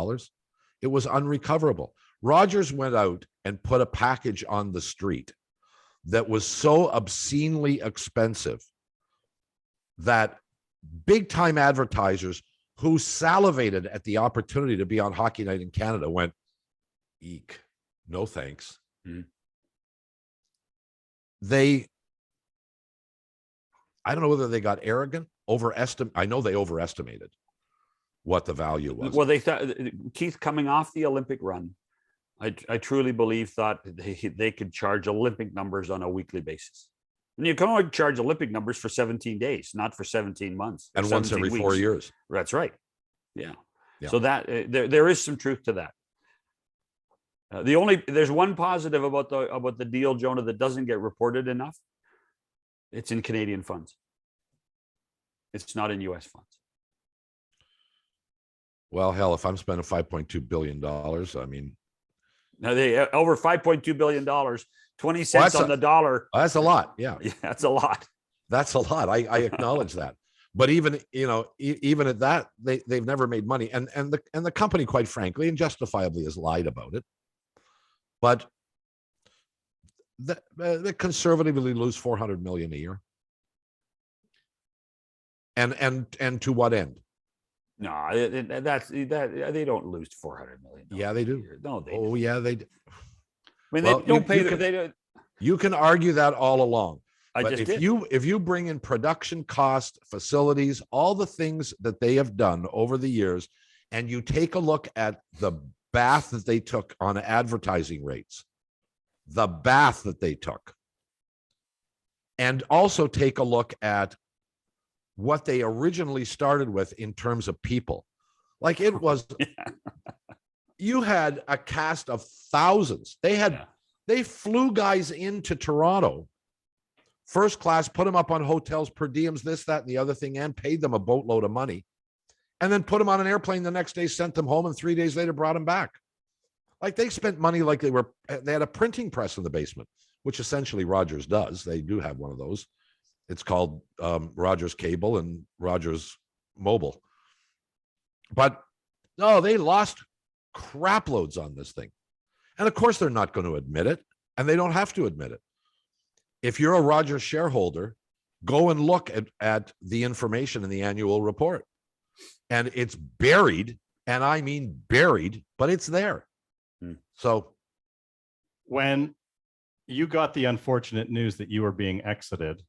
Speaker 2: It was unrecoverable. Rogers went out and put a package on the street that was so obscenely expensive that big time advertisers who salivated at the opportunity to be on Hockey Night in Canada went, eek, no thanks. I don't know whether they got arrogant, I know they overestimated what the value was.
Speaker 3: Well, they thought, Keith, coming off the Olympic run, I truly believe thought they could charge Olympic numbers on a weekly basis. And you can only charge Olympic numbers for 17 days, not for 17 months.
Speaker 2: And once every weeks. 4 years.
Speaker 3: That's right. Yeah. So that there is some truth to that. There's one positive about the deal, Jonah, that doesn't get reported enough. It's in Canadian funds. It's not in US funds.
Speaker 2: Well, hell, if I'm spending $5.2 billion, I mean.
Speaker 3: Now they over $5.2 billion, 20 cents on the dollar.
Speaker 2: That's a lot. Yeah.
Speaker 3: That's a lot.
Speaker 2: That's a lot. I acknowledge that. But even at that, they've never made money. And the company, quite frankly, and justifiably, has lied about it. But they conservatively lose $400 million a year. And to what end?
Speaker 3: No, they don't lose $400 million.
Speaker 2: Yeah, they do.
Speaker 3: No, they.
Speaker 2: Oh, yeah, they do.
Speaker 3: I mean, they don't pay. They don't.
Speaker 2: You can argue that all along,
Speaker 3: I
Speaker 2: But
Speaker 3: just
Speaker 2: if
Speaker 3: did.
Speaker 2: you bring in production cost, facilities, all the things that they have done over the years, and you take a look at the bath that they took on advertising rates, the bath that they took, and also take a look at what they originally started with in terms of people. Like it was, you had a cast of thousands. They flew guys into Toronto, first class, put them up on hotels, per diems, this, that, and the other thing, and paid them a boatload of money. And then put them on an airplane the next day, sent them home, and 3 days later brought them back. Like they spent money like they had a printing press in the basement, which essentially Rogers does. They do have one of those. It's called Rogers Cable and Rogers Mobile. But no, they lost crap loads on this thing. And of course, they're not going to admit it, and they don't have to admit it. If you're a Rogers shareholder, go and look at the information in the annual report. And it's buried, and I mean buried, but it's there. So
Speaker 1: when you got the unfortunate news that you were being exited,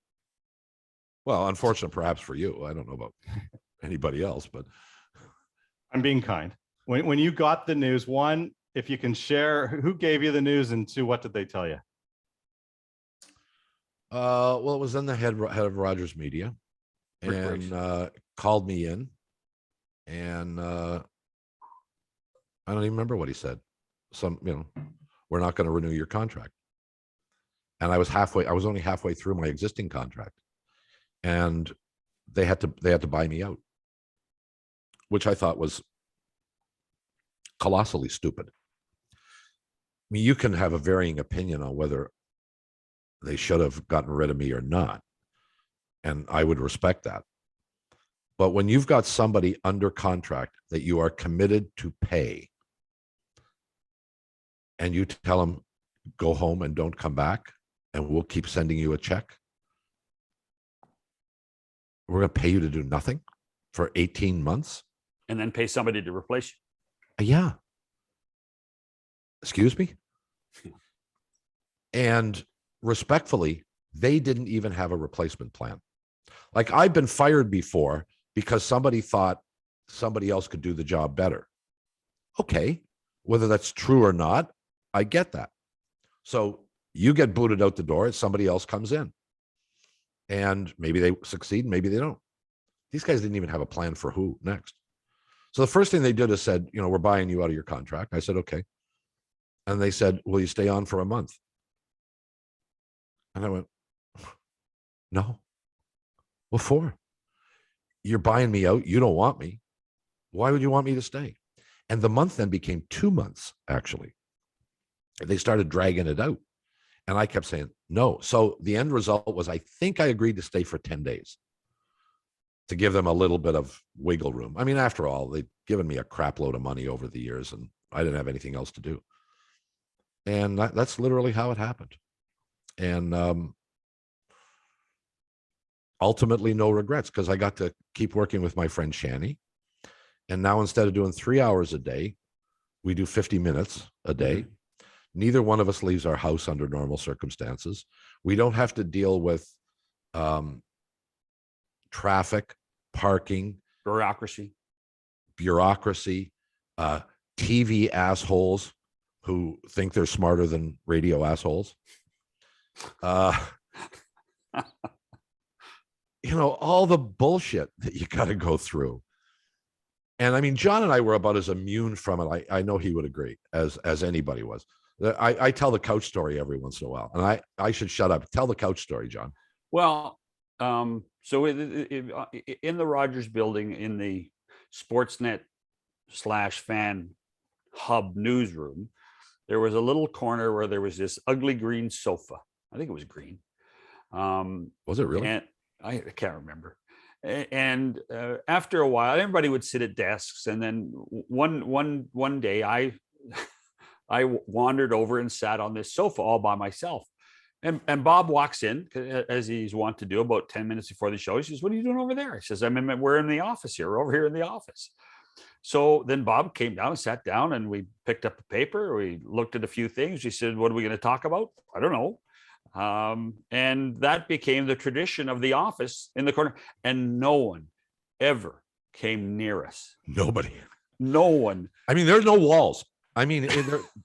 Speaker 2: well, unfortunate perhaps for you. I don't know about anybody else, but
Speaker 1: I'm being kind. When you got the news, one, if you can share who gave you the news, and two, what did they tell you?
Speaker 2: well, it was then the head of Rogers Media, and called me in, and I don't even remember what he said. We're not going to renew your contract. And I was only halfway through my existing contract, and they had to buy me out, which I thought was colossally stupid. I mean, you can have a varying opinion on whether they should have gotten rid of me or not, and I would respect that. But when you've got somebody under contract that you are committed to pay, and you tell them, go home and don't come back, and we'll keep sending you a check, we're going to pay you to do nothing for 18 months.
Speaker 3: And then pay somebody to replace you.
Speaker 2: Yeah. Excuse me? And respectfully, they didn't even have a replacement plan. Like, I've been fired before because somebody thought somebody else could do the job better. Okay. Whether that's true or not, I get that. So you get booted out the door, somebody else comes in. And maybe they succeed, maybe they don't. These guys didn't even have a plan for who next. So the first thing they did is said, we're buying you out of your contract. I said, okay. And they said, will you stay on for a month? And I went, no. What for? You're buying me out. You don't want me. Why would you want me to stay? And the month then became 2 months, actually. They started dragging it out. And I kept saying, no. So the end result was, I think I agreed to stay for 10 days to give them a little bit of wiggle room. I mean, after all, they'd given me a crap load of money over the years, and I didn't have anything else to do. And that's literally how it happened. And ultimately, no regrets, because I got to keep working with my friend Shanny. And now, instead of doing 3 hours a day, we do 50 minutes a day. Mm-hmm. Neither one of us leaves our house under normal circumstances. We don't have to deal with traffic, parking,
Speaker 3: bureaucracy,
Speaker 2: TV assholes who think they're smarter than radio assholes. All the bullshit that you got to go through. And I mean, John and I were about as immune from it. I know he would agree as anybody was. I tell the couch story every once in a while, and I should shut up. Tell the couch story, John.
Speaker 3: Well, so in the Rogers building, in the Sportsnet /fan hub newsroom, there was a little corner where there was this ugly green sofa. I think it was green.
Speaker 2: Was it really?
Speaker 3: And I can't remember. And after a while, everybody would sit at desks, and then one day, I wandered over and sat on this sofa all by myself. And Bob walks in, as he's wont to do, about 10 minutes before the show. He says, "What are you doing over there?" I says, "We're in the office here. We're over here in the office." So then Bob came down and sat down, and we picked up a paper. We looked at a few things. He said, "What are we going to talk about?" I don't know. And that became the tradition of the office in the corner. And no one ever came near us.
Speaker 2: Nobody.
Speaker 3: No one.
Speaker 2: I mean, there's no walls. I mean,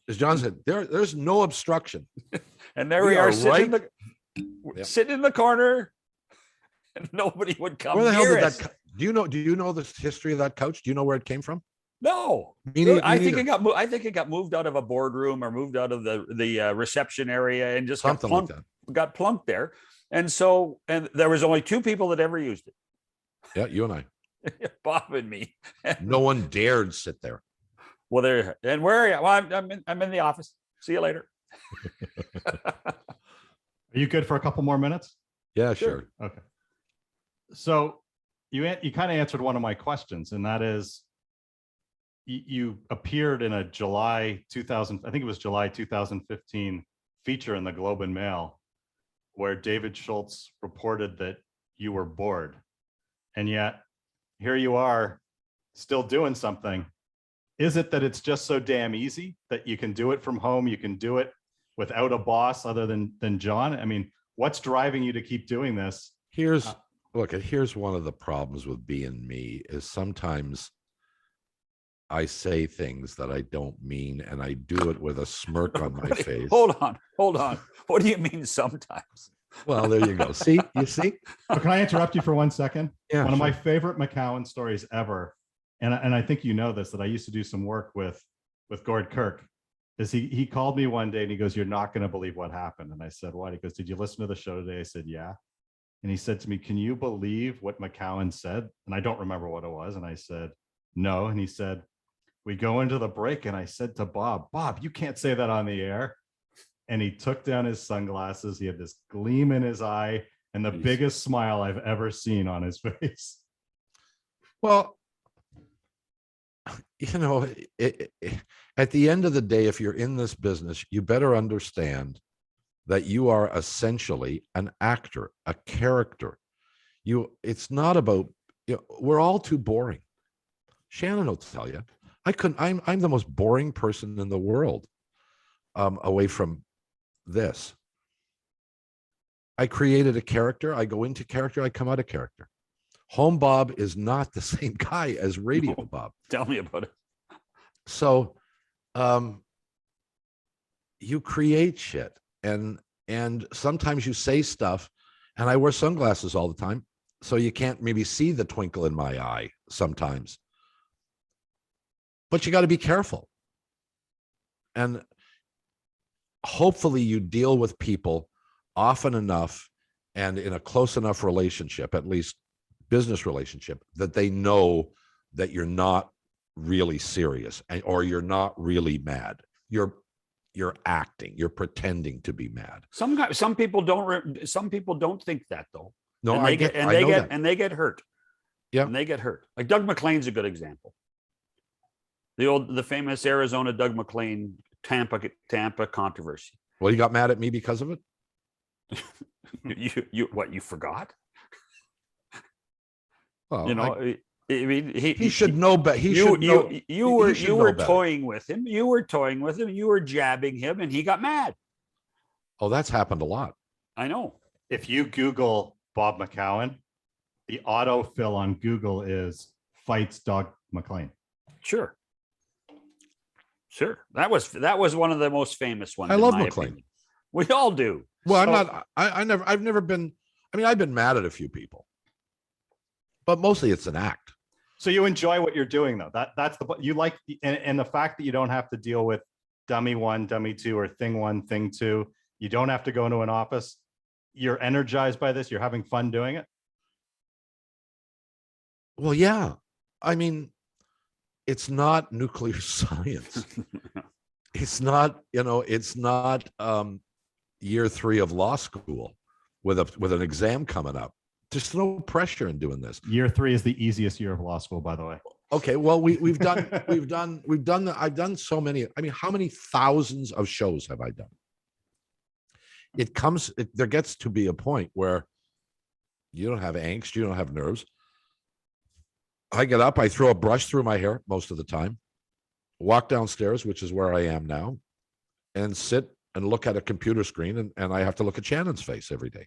Speaker 2: as John said, there's no obstruction.
Speaker 3: And there
Speaker 2: We
Speaker 3: we are
Speaker 2: are
Speaker 3: sitting,
Speaker 2: right-
Speaker 3: Yep. Sitting in the corner, and nobody would come
Speaker 2: Where the hell
Speaker 3: near
Speaker 2: did
Speaker 3: us.
Speaker 2: that? Do you know the history of that couch? Do you know where it came from?
Speaker 3: No, I think it got. I think it got moved out of a boardroom or moved out of the reception area and just
Speaker 2: Something like that.
Speaker 3: got plunked there. And so, and there was only two people that ever used it.
Speaker 2: Yeah, you and I.
Speaker 3: Bob and me.
Speaker 2: No one dared sit there.
Speaker 3: Well, there. And where are you? Well, I'm in the office. See you later.
Speaker 1: Are you good for a couple more minutes?
Speaker 2: Yeah, sure.
Speaker 1: Okay. So you kind of answered one of my questions, and that is you appeared in a July 2000, I think it was July 2015 feature in the Globe and Mail where David Schultz reported that you were bored. And yet here you are still doing something. Is it that it's just so damn easy that you can do it from home? You can do it without a boss other than John? I mean, what's driving you to keep doing this?
Speaker 2: Here's one of the problems with being me is sometimes I say things that I don't mean, and I do it with a smirk on my face.
Speaker 3: Hold on. What do you mean sometimes?
Speaker 2: Well, there you go. See, you see?
Speaker 1: Oh, can I interrupt you for 1 second?
Speaker 2: Yeah.
Speaker 1: One of my
Speaker 2: sure.
Speaker 1: favorite McCown stories ever, and I think you know this, that I used to do some work with Gord Kirk, is he called me one day and he goes, "You're not going to believe what happened." And I said, "What?" He goes, "Did you listen to the show today?" I said, "Yeah." And he said to me, "Can you believe what McCown said?" And I don't remember what it was. And I said, "No." And he said, "We go into the break and I said to Bob, you can't say that on the air." And he took down his sunglasses. He had this gleam in his eye and the biggest smile I've ever seen on his face.
Speaker 2: Well, you know, at the end of the day, if you're in this business, you better understand that you are essentially an actor, a character. It's not about, we're all too boring. Shannon will tell you, I'm the most boring person in the world, away from this. I created a character. I go into character. I come out of character. Home Bob is not the same guy as Radio Bob.
Speaker 3: Tell me about it.
Speaker 2: So, you create shit, and sometimes you say stuff, and I wear sunglasses all the time, so you can't maybe see the twinkle in my eye sometimes. But you got to be careful. And hopefully you deal with people often enough and in a close enough relationship, at least business relationship, that they know that you're not really serious or you're not really mad. You're acting, you're pretending to be mad.
Speaker 3: Some people don't think that though.
Speaker 2: No,
Speaker 3: and they get hurt.
Speaker 2: Yeah.
Speaker 3: And they get hurt. Like Doug McLean's a good example. The famous Arizona Doug McLean Tampa controversy.
Speaker 2: Well, you got mad at me because of it?
Speaker 3: You forgot?
Speaker 2: Well,
Speaker 3: I mean, he
Speaker 2: should know better.
Speaker 3: You were toying with him. You were toying with him. You were jabbing him, and he got mad.
Speaker 2: Oh, that's happened a lot.
Speaker 3: I know. If
Speaker 1: If you Google Bob McCown, the autofill on Google is fights Doug McLean.
Speaker 3: Sure. That was one of the most famous ones.
Speaker 2: I love McLean.
Speaker 3: We all do.
Speaker 2: Well, I've never been. I mean, I've been mad at a few people, but mostly it's an act.
Speaker 1: So you enjoy what you're doing, though. That's you like, and the fact that you don't have to deal with dummy one, dummy two, or thing one, thing two. You don't have to go into an office. You're energized by this. You're having fun doing it.
Speaker 2: Well, yeah. I mean, it's not nuclear science. It's not, it's not year 3 of law school with an exam coming up. There's no pressure in doing this.
Speaker 1: Year 3 is the easiest year of law school, by the way.
Speaker 2: Okay, well, I've done so many. I mean, how many thousands of shows have I done? There gets to be a point where you don't have angst, you don't have nerves. I get up, I throw a brush through my hair most of the time, walk downstairs, which is where I am now, and sit and look at a computer screen, and I have to look at Shannon's face every day.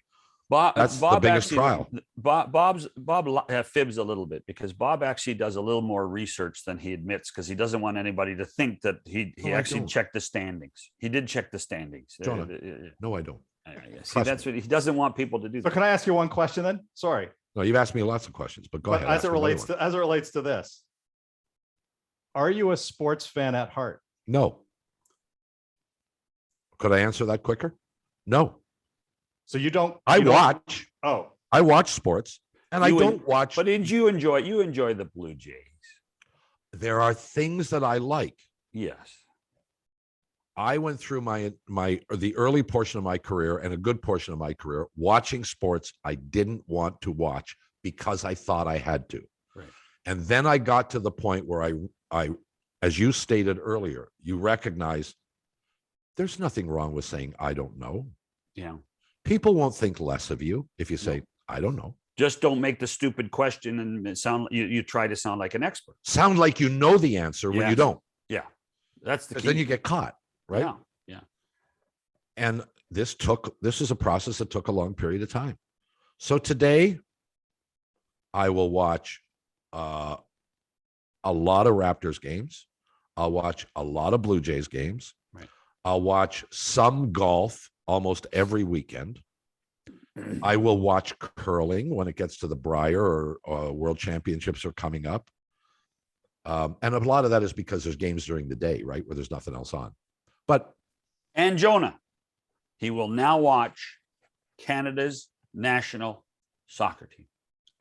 Speaker 3: Bob,
Speaker 2: That's the
Speaker 3: Bob
Speaker 2: biggest
Speaker 3: actually,
Speaker 2: trial.
Speaker 3: Bob fibs a little bit because Bob actually does a little more research than he admits because he doesn't want anybody to think that he
Speaker 2: No, I
Speaker 3: actually
Speaker 2: don't.
Speaker 3: checked the standings. He did check the standings.
Speaker 2: Jonah, No, I don't.
Speaker 3: See,
Speaker 2: Trust
Speaker 3: that's what he doesn't want people to do.
Speaker 1: So
Speaker 3: That.
Speaker 1: can I ask you one question then? Sorry.
Speaker 2: No, you've asked me lots of questions, but go
Speaker 1: But
Speaker 2: ahead.
Speaker 1: as it relates to this, are you a sports fan at heart?
Speaker 2: No. Could I answer that quicker? No.
Speaker 1: So you don't.
Speaker 2: I
Speaker 1: you don't-
Speaker 2: watch.
Speaker 1: Oh,
Speaker 2: I watch sports, and I don't watch.
Speaker 3: But did you enjoy? You enjoy the Blue Jays?
Speaker 2: There are things that I like.
Speaker 3: Yes.
Speaker 2: I went through the early portion of my career and a good portion of my career watching sports I didn't want to watch because I thought I had to.
Speaker 3: Right.
Speaker 2: And then I got to the point where I, as you stated earlier, you recognize there's nothing wrong with saying, I don't know.
Speaker 3: Yeah.
Speaker 2: People won't think less of you if you say, I don't know.
Speaker 3: Just don't make the stupid question and sound. You try to sound like an expert.
Speaker 2: Sound like you know the answer when you don't.
Speaker 3: Yeah. That's the key.
Speaker 2: Because then you get caught, right?
Speaker 3: Yeah. Yeah.
Speaker 2: And this is a process that took a long period of time. So today, I will watch a lot of Raptors games. I'll watch a lot of Blue Jays games.
Speaker 3: Right.
Speaker 2: I'll watch some golf almost every weekend. I will watch curling when it gets to the Brier or World Championships are coming up. And a lot of that is because there's games during the day, right, where there's nothing else on.
Speaker 3: And Jonah, he will now watch Canada's national soccer team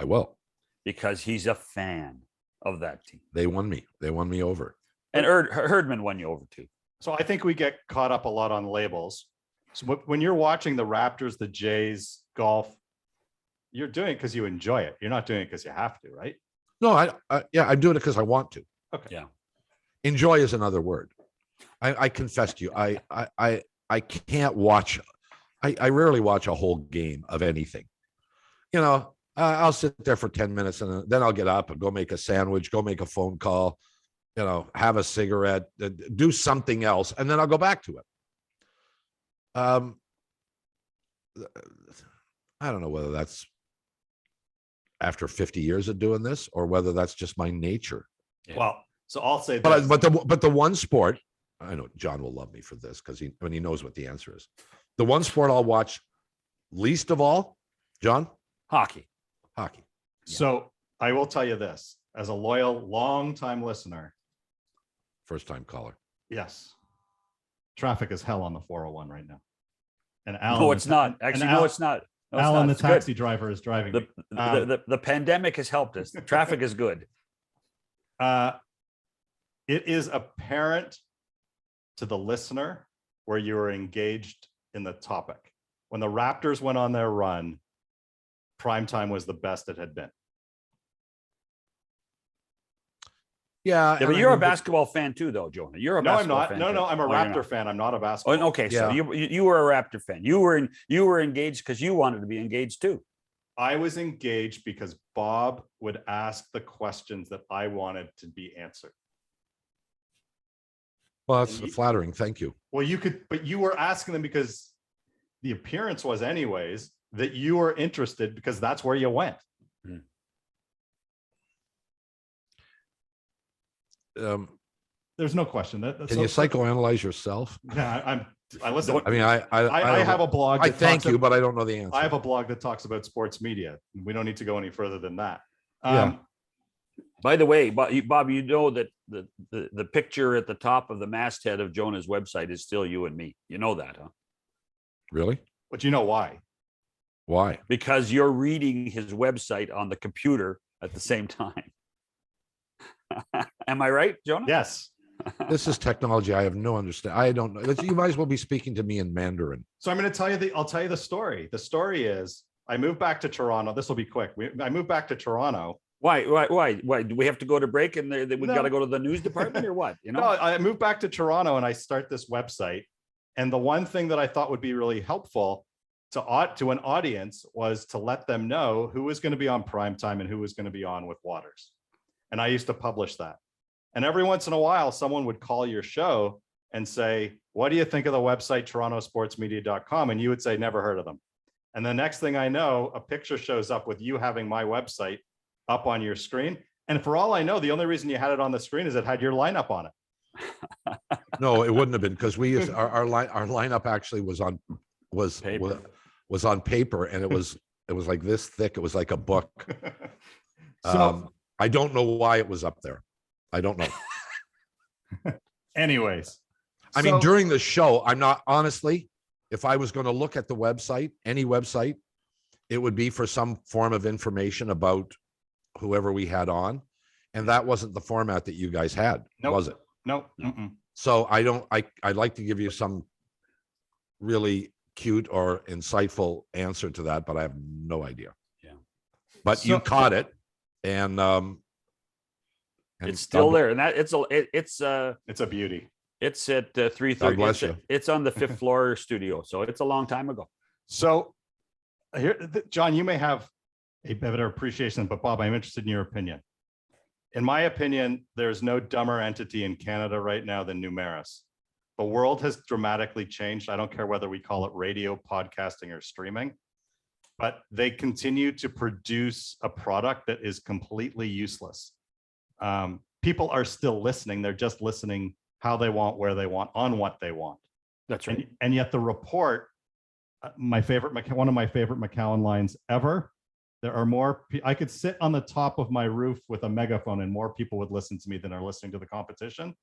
Speaker 2: I will.
Speaker 3: because he's a fan of that team.
Speaker 2: They won me. They won me over.
Speaker 3: And Herdman won you over too.
Speaker 1: so I think we get caught up a lot on labels. So when you're watching the Raptors, the Jays, golf, you're doing it because you enjoy it. You're not doing it because you have to, right?
Speaker 2: No, I'm doing it because I want to.
Speaker 1: Okay.
Speaker 3: Yeah.
Speaker 2: Enjoy is another word. I confess to you, I can't watch. I rarely watch a whole game of anything. You know, I'll sit there for 10 minutes and then I'll get up and go make a sandwich, go make a phone call, you know, have a cigarette, do something else, and then I'll go back to it. I don't know whether that's after 50 years of doing this or whether that's just my nature.
Speaker 3: Yeah.
Speaker 1: Well, so I'll say
Speaker 2: But
Speaker 1: this.
Speaker 2: but the one sport, I know John will love me for this because he knows what the answer is. The one sport I'll watch least of all, John,
Speaker 3: Hockey.
Speaker 2: hockey.
Speaker 1: So I will tell you this as a loyal, long-time listener.
Speaker 2: First time caller.
Speaker 1: Yes. Traffic is hell on the 401 right now. And Alan,
Speaker 3: No, it's not.
Speaker 1: and
Speaker 3: Actually,
Speaker 1: Al-
Speaker 3: no, it's not. No, it's
Speaker 1: Alan,
Speaker 3: not.
Speaker 1: the
Speaker 3: It's good.
Speaker 1: taxi driver, is driving. me.
Speaker 3: The pandemic has helped us. The traffic is good.
Speaker 1: It is apparent to the listener where you are engaged in the topic. When the Raptors went on their run, primetime was the best it had been.
Speaker 2: Yeah,
Speaker 3: Yeah, but you're a basketball fan too, though, Jonah. You're a
Speaker 1: No, I'm
Speaker 3: basketball
Speaker 1: not.
Speaker 3: fan.
Speaker 1: No,
Speaker 3: too.
Speaker 1: no, I'm a
Speaker 3: Oh, you're
Speaker 1: Raptor
Speaker 3: not.
Speaker 1: fan. I'm not a
Speaker 3: Oh,
Speaker 1: basketball.
Speaker 3: okay, so
Speaker 2: Yeah.
Speaker 3: you were a Raptor fan. You were engaged because you wanted to be engaged too.
Speaker 1: I was engaged because Bob would ask the questions that I wanted to be answered.
Speaker 2: Well, that's flattering. Thank you.
Speaker 1: Well, you could, but you were asking them because the appearance was anyways that you were interested because that's where you went. There's no question that.
Speaker 2: Can you psychoanalyze yourself?
Speaker 1: Yeah, I listen.
Speaker 2: I mean,
Speaker 1: I have a blog.
Speaker 2: I
Speaker 1: that
Speaker 2: thank
Speaker 1: talks
Speaker 2: you, but I don't know the answer.
Speaker 1: I have a blog that talks about sports media. We don't need to go any further than that.
Speaker 2: Yeah.
Speaker 3: By the way, Bob, you know that the picture at the top of the masthead of Jonah's website is still you and me. You know that, huh?
Speaker 2: Really?
Speaker 1: But you know why?
Speaker 2: Why?
Speaker 3: Because you're reading his website on the computer at the same time. Am I right, Jonah?
Speaker 1: Yes.
Speaker 2: This is technology. I have no understanding. I don't know. You might as well be speaking to me in Mandarin.
Speaker 1: So I'm going to tell you I'll tell you the story. The story is I moved back to Toronto. This will be quick. I moved back to Toronto.
Speaker 3: Why? Do we have to go to break and we
Speaker 1: No.
Speaker 3: got to go to the news department or what? You know?
Speaker 1: No, I moved back to Toronto and I start this website. And the one thing that I thought would be really helpful to an audience was to let them know who was going to be on primetime and who was going to be on with Waters. And I used to publish that. And every once in a while, someone would call your show and say, what do you think of the website torontosportsmedia.com? And you would say, never heard of them. And the next thing I know, a picture shows up with you having my website up on your screen. And for all I know, the only reason you had it on the screen is it had your lineup on it.
Speaker 2: No, it wouldn't have been, because we used our lineup actually was on paper, and it was like this thick. It was like a book.
Speaker 1: So
Speaker 2: I don't know why it was up there. I don't know.
Speaker 1: anyways,
Speaker 2: I mean, during the show, I'm not, honestly, if I was going to look at the website, any website, it would be for some form of information about whoever we had on. And that wasn't the format that you guys had, was it?
Speaker 1: No.
Speaker 2: So I'd like to give you some really cute or insightful answer to that, but I have no idea.
Speaker 3: Yeah.
Speaker 2: But you caught it, and
Speaker 3: it's still there, and that it's
Speaker 1: a beauty.
Speaker 3: It's at 3:30.
Speaker 2: God bless you.
Speaker 3: It's on the 5th floor studio, so it's a long time ago.
Speaker 1: So here, John, you may have a better appreciation, but Bob, I'm interested in your opinion. In my opinion, there's no dumber entity in Canada right now than Numeris. The world has dramatically changed. I don't care whether we call it radio, podcasting, or streaming, but they continue to produce a product that is completely useless. People are still listening. They're just listening how they want, where they want, on what they want.
Speaker 3: That's right.
Speaker 1: And yet the report, one of my favorite McCown lines ever, there are more, I could sit on the top of my roof with a megaphone and more people would listen to me than are listening to the competition.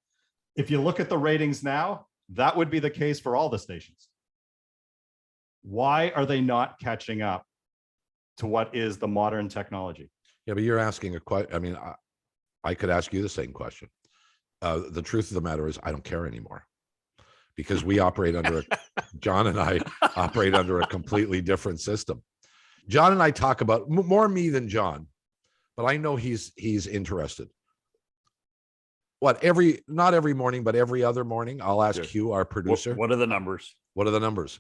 Speaker 1: If you look at the ratings now, that would be the case for all the stations. Why are they not catching up to what is the modern technology?
Speaker 2: Yeah, but you're asking a question. I mean, I could ask you the same question. The truth of the matter is, I don't care anymore, because we operate under John and I operate under a completely different system. John and I talk about more me than John, but I know he's interested. Not every morning, but every other morning, I'll ask Hugh, our producer.
Speaker 3: What are the numbers?
Speaker 2: What are the numbers?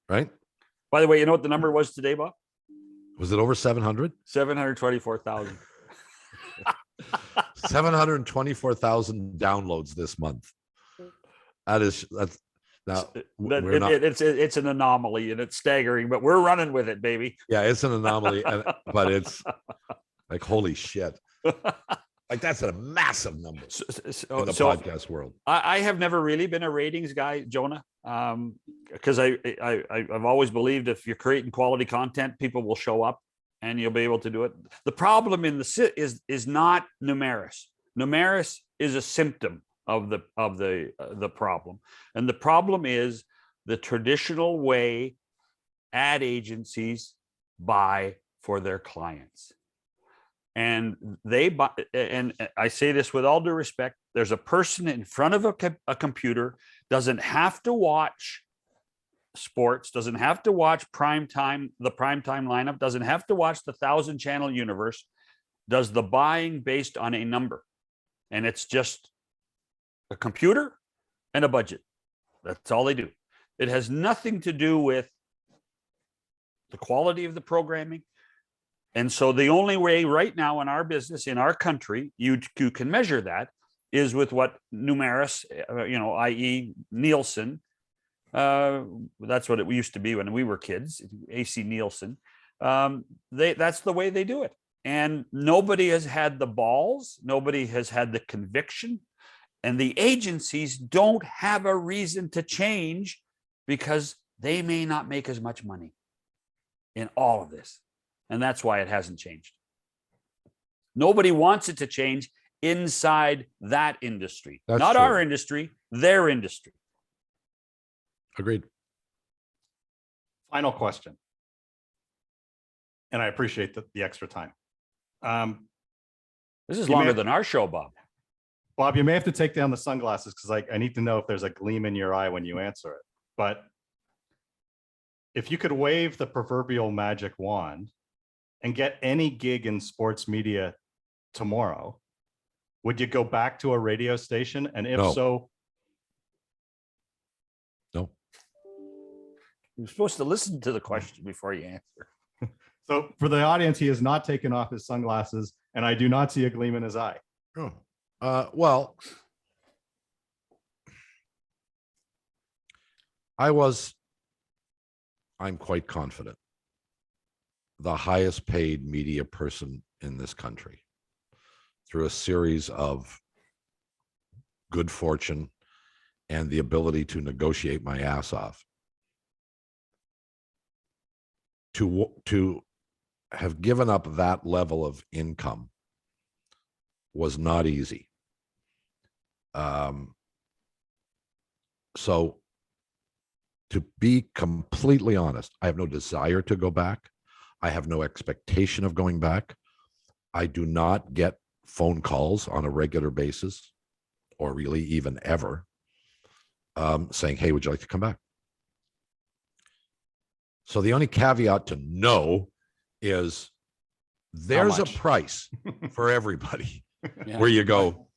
Speaker 2: Right.
Speaker 3: By the way, you know what the number was today, Bob?
Speaker 2: Was it over 700?
Speaker 3: 724,000.
Speaker 2: 724,000 downloads this month. It's
Speaker 3: an anomaly, and it's staggering, but we're running with it, baby.
Speaker 2: Yeah, it's an anomaly, but it's like, holy shit. Like, that's a massive number in the podcast world.
Speaker 3: I have never really been a ratings guy, Jonah, because I've always believed if you're creating quality content, people will show up and you'll be able to do it. The problem is not Numeris. Numeris is a symptom of the problem, and the problem is the traditional way ad agencies buy for their clients. And they buy, and I say this with all due respect, there's a person in front of a computer, doesn't have to watch sports, doesn't have to watch the primetime lineup, doesn't have to watch the 1,000 channel universe, does the buying based on a number. And it's just a computer and a budget. That's all they do. It has nothing to do with the quality of the programming. And so the only way right now in our business, in our country, you can measure that is with what Numeris, i.e. Nielsen. That's what it used to be when we were kids, AC Nielsen. That's the way they do it. And nobody has had the balls. Nobody has had the conviction. And the agencies don't have a reason to change, because they may not make as much money in all of this. And that's why it hasn't changed. Nobody wants it to change inside that industry.
Speaker 2: That's
Speaker 3: not
Speaker 2: true.
Speaker 3: Our industry, their industry.
Speaker 2: Agreed.
Speaker 1: Final question. And I appreciate the extra time.
Speaker 3: This is longer than our show, Bob.
Speaker 1: Bob, you may have to take down the sunglasses, because I need to know if there's a gleam in your eye when you answer it. But if you could wave the proverbial magic wand and get any gig in sports media tomorrow, would you go back to a radio station? And if so,
Speaker 2: no.
Speaker 3: You're supposed to listen to the question before you answer.
Speaker 1: So for the audience, he has not taken off his sunglasses, and I do not see a gleam in his eye.
Speaker 2: Well, I'm quite confident, the highest paid media person in this country through a series of good fortune and the ability to negotiate my ass off. To have given up that level of income was not easy. So to be completely honest, I have no desire to go back. I have no expectation of going back. I do not get phone calls on a regular basis, or really even ever, saying, hey, would you like to come back? So the only caveat to no is there's a price for everybody where you go.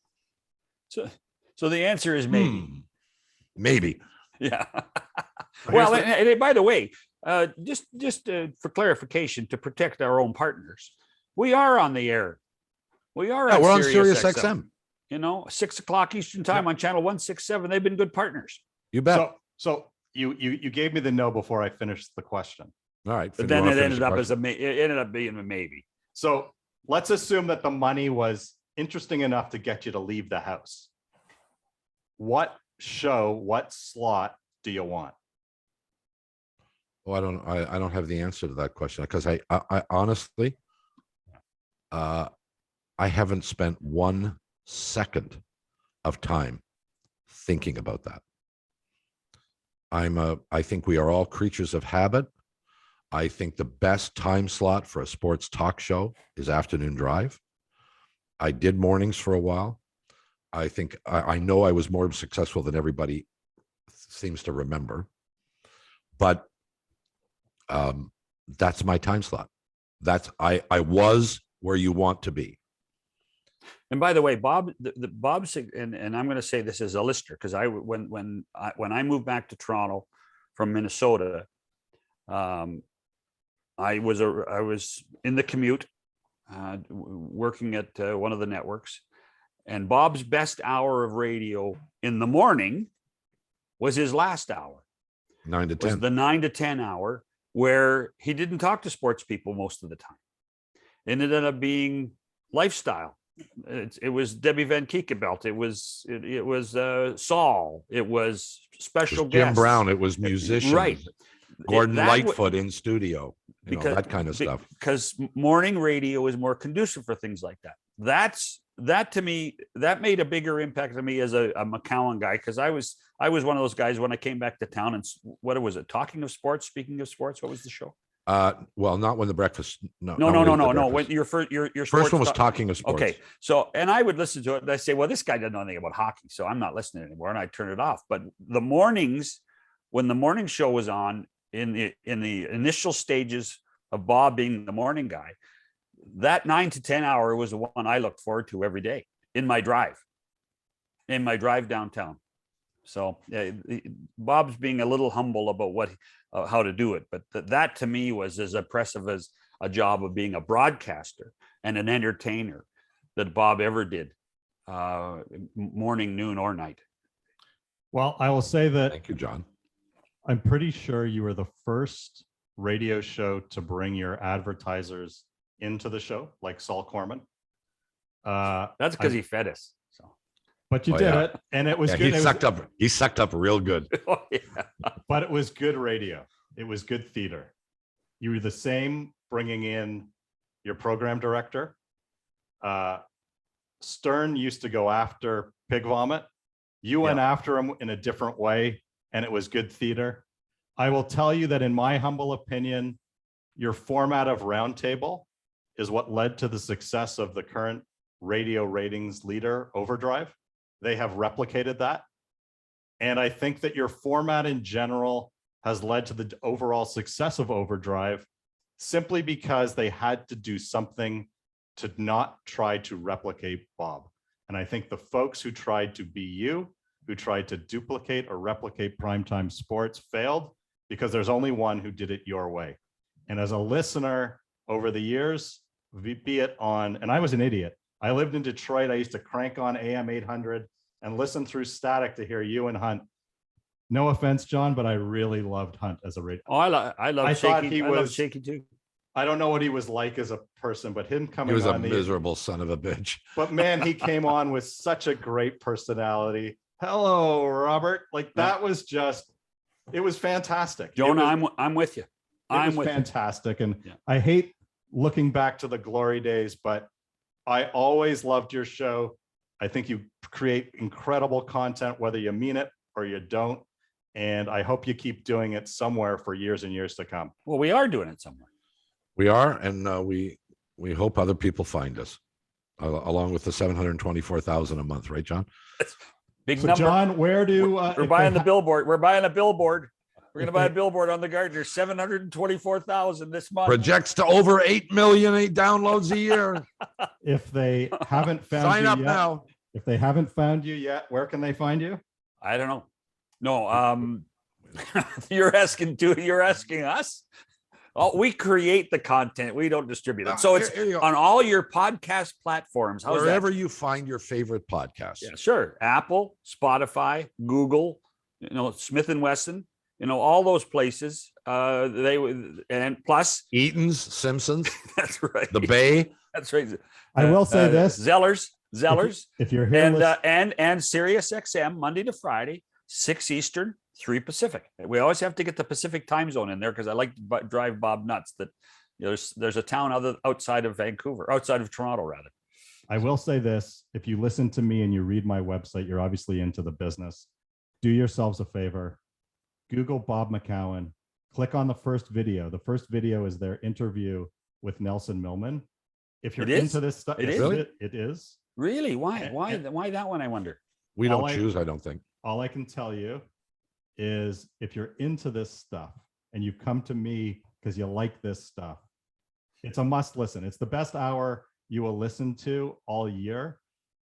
Speaker 3: So the answer is maybe.
Speaker 2: Maybe.
Speaker 3: Yeah. Well, and by the way, just for clarification, to protect our own partners, we are on the air. We are.
Speaker 2: Yeah, we're on Sirius XM.
Speaker 3: You know, 6 o'clock Eastern time on channel 167. They've been good partners.
Speaker 2: You bet.
Speaker 1: So you gave me the no before I finished the question.
Speaker 2: All right.
Speaker 3: But then it ended up as it ended up being a maybe.
Speaker 1: So let's assume that the money was interesting enough to get you to leave the house. What show, what slot do you want?
Speaker 2: Well, I don't have the answer to that question, because I honestly, I haven't spent 1 second of time thinking about that. I think we are all creatures of habit. I think the best time slot for a sports talk show is afternoon drive. I did mornings for a while. I think I know I was more successful than everybody seems to remember, but that's my time slot. I was where you want to be.
Speaker 3: And by the way, Bob, Bob's, and I'm going to say this as a listener, because when I moved back to Toronto from Minnesota, I was in the commute, working at one of the networks, and Bob's best hour of radio in the morning was his last hour.
Speaker 2: 9 to 10.
Speaker 3: Was the 9 to 10 hour, where he didn't talk to sports people most of the time. It ended up being lifestyle. It was Debbie Van Keekebelt. It was Saul. It was special guests.
Speaker 2: Jim Brown. It was musicians.
Speaker 3: Right.
Speaker 2: Gordon Lightfoot in studio. That kind of stuff.
Speaker 3: Because morning radio is more conducive for things like that. That to me, that made a bigger impact on me as a McCown guy, because I was one of those guys when I came back to town. And what was it? Talking of sports, speaking of sports. What was the show?
Speaker 2: Well, not when the breakfast. No.
Speaker 3: When your
Speaker 2: first one was Talking of Sports.
Speaker 3: Okay, so and I would listen to it and I say, well, this guy doesn't know anything about hockey, so I'm not listening anymore, and I turn it off. But the mornings, when the morning show was on, in the initial stages of Bob being the morning guy, that 9 to 10 hour was the one I looked forward to every day in my drive downtown. So Bob's being a little humble about how to do it, but that to me was as impressive as a job of being a broadcaster and an entertainer that Bob ever did, morning, noon, or night.
Speaker 1: Well, I will say that.
Speaker 2: Thank you, John.
Speaker 1: I'm pretty sure you were the first radio show to bring your advertisers into the show, like Saul Corman.
Speaker 3: That's because he fed us. So,
Speaker 1: but you did it, and it was good.
Speaker 2: He sucked up real good.
Speaker 3: Oh, yeah.
Speaker 1: But it was good radio. It was good theater. You were the same, bringing in your program director. Stern used to go after pig vomit. You went after him in a different way, and it was good theater. I will tell you that in my humble opinion, your format of roundtable is what led to the success of the current radio ratings leader, Overdrive. They have replicated that. And I think that your format in general has led to the overall success of Overdrive, simply because they had to do something to not try to replicate Bob. And I think the folks who tried to be you, who tried to duplicate or replicate primetime sports, failed, because there's only one who did it your way. And as a listener over the years, be it on, and I was an idiot. I lived in Detroit. I used to crank on AM 800 and listen through static to hear you and Hunt No offense, John, but I really loved Hunt as a radio.
Speaker 3: Oh, I love
Speaker 1: I thought
Speaker 3: Shaky.
Speaker 1: he
Speaker 3: I love
Speaker 1: was-
Speaker 3: Shaky too.
Speaker 1: I don't know what he was like as a person, but him
Speaker 2: He
Speaker 1: coming
Speaker 2: was a
Speaker 1: on
Speaker 2: miserable son of a bitch.
Speaker 1: but man, he came on with such a great personality. Hello, Robert. Like that was just, it was fantastic.
Speaker 3: Jonah, I'm with you. I'm
Speaker 1: was
Speaker 3: with
Speaker 1: fantastic. And
Speaker 3: Yeah.
Speaker 1: I hate looking back to the glory days, but I always loved your show. I think you create incredible content, whether you mean it or you don't. And I hope you keep doing it somewhere for years and years to come.
Speaker 3: you. Well, we are doing it somewhere.
Speaker 2: We are, and we hope other people find us, along with the 724,000 a month, right, John?
Speaker 3: Big
Speaker 1: So
Speaker 3: number.
Speaker 1: John, where do
Speaker 3: we're
Speaker 1: if
Speaker 3: buying
Speaker 1: they
Speaker 3: the billboard. We're buying a billboard. We're
Speaker 1: If
Speaker 3: going to buy a
Speaker 1: they-
Speaker 3: billboard on the Gardner. 724,000 this month.
Speaker 2: Projects to over 8 million downloads a year.
Speaker 1: if they haven't found
Speaker 2: Sign
Speaker 1: you
Speaker 2: up
Speaker 1: yet,
Speaker 2: now.
Speaker 1: if they haven't found you yet, where can they find you?
Speaker 3: I don't know. No, you're asking us. Oh, we create the content. We don't distribute it. So it's
Speaker 2: Here you go.
Speaker 3: on all your podcast platforms. How's
Speaker 2: Wherever
Speaker 3: that?
Speaker 2: you find your favorite podcast.
Speaker 3: Yeah, sure. Apple, Spotify, Google, Smith and Wesson, all those places. And plus,
Speaker 2: Eaton's, Simpsons,
Speaker 3: that's right.
Speaker 2: The Bay.
Speaker 3: That's right.
Speaker 1: I will say this.
Speaker 3: Zellers,
Speaker 1: If you're here,
Speaker 3: and Sirius XM Monday to Friday, 6 Eastern, 3 Pacific. We always have to get the Pacific time zone in there because I like to drive Bob nuts that there's a town outside of Vancouver, outside of Toronto rather.
Speaker 1: I will say this. If you listen to me and you read my website, you're obviously into the business. Do yourselves a favor. Google Bob McCown. Click on the first video. The first video is their interview with Nelson Millman. If you're
Speaker 3: It is?
Speaker 1: into this stuff,
Speaker 3: It is?
Speaker 2: Really?
Speaker 1: it is.
Speaker 3: Really? Why?
Speaker 1: And-
Speaker 3: Why that one? I wonder.
Speaker 2: We
Speaker 1: All
Speaker 2: don't
Speaker 1: I-
Speaker 2: choose, I don't think.
Speaker 1: All I can tell you is if you're into this stuff and you've come to me because you like this stuff, it's a must listen. It's the best hour you will listen to all year.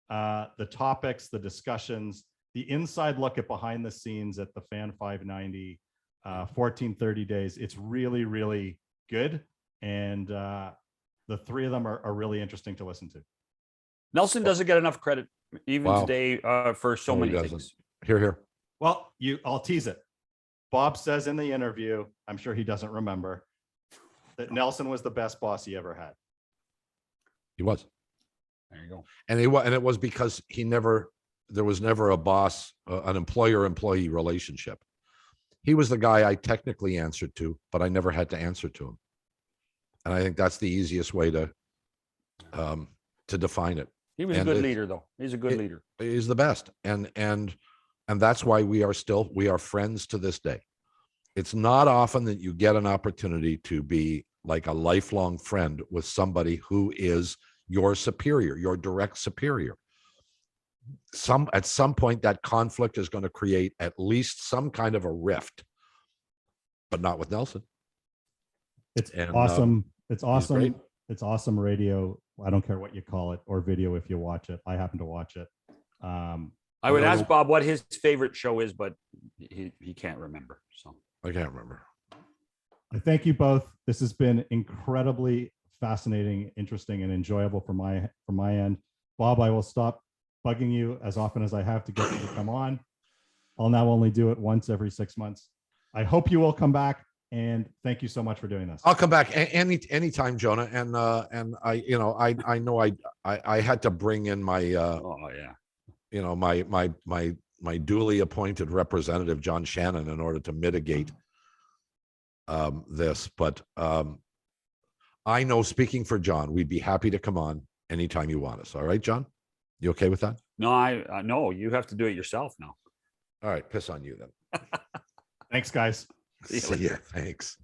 Speaker 1: The topics, the discussions, the inside look at behind the scenes at the Fan 590, 1430 days. It's really, really good. And the three of them are really interesting to listen to.
Speaker 3: Nelson doesn't get enough credit even
Speaker 2: Wow.
Speaker 3: today for so
Speaker 2: No, he
Speaker 3: many
Speaker 2: doesn't.
Speaker 3: things.
Speaker 2: Here.
Speaker 1: Well, I'll tease it. Bob says in the interview, I'm sure he doesn't remember, that Nelson was the best boss he ever had.
Speaker 2: He was.
Speaker 3: There you go.
Speaker 2: And it was because there was never a boss, an employer-employee relationship. He was the guy I technically answered to, but I never had to answer to him. And I think that's the easiest way to define it.
Speaker 3: He was a
Speaker 2: And
Speaker 3: good
Speaker 2: it's-
Speaker 3: leader, though. He's a good leader.
Speaker 2: He's the best. And that's why we are friends to this day. It's not often that you get an opportunity to be like a lifelong friend with somebody who is your superior, your direct superior. At some point, that conflict is going to create at least some kind of a rift, but not with Nelson.
Speaker 1: It's
Speaker 2: And,
Speaker 1: awesome. It's awesome.
Speaker 2: great.
Speaker 1: It's awesome radio. I don't care what you call it, or video if you watch it. I happen to watch it.
Speaker 3: I would
Speaker 1: know-
Speaker 3: ask Bob what his favorite show is, but he can't remember. So
Speaker 2: I can't remember.
Speaker 1: I thank you both. This has been incredibly fascinating, interesting, and enjoyable from my end. Bob, I will stop bugging you as often as I have to get you to come on. I'll now only do it once every 6 months. I hope you will come back, and thank you so much for doing this.
Speaker 2: I'll come back anytime, Jonah. And I know I had to bring in my
Speaker 3: oh yeah.
Speaker 2: my duly appointed representative, John Shannon, in order to mitigate this. But I know, speaking for John, we'd be happy to come on anytime you want us. All right, John? You okay with that?
Speaker 3: No, no, you have to do it yourself now.
Speaker 2: All right, piss on you then.
Speaker 1: Thanks, guys.
Speaker 3: See you
Speaker 2: See ya. Thanks.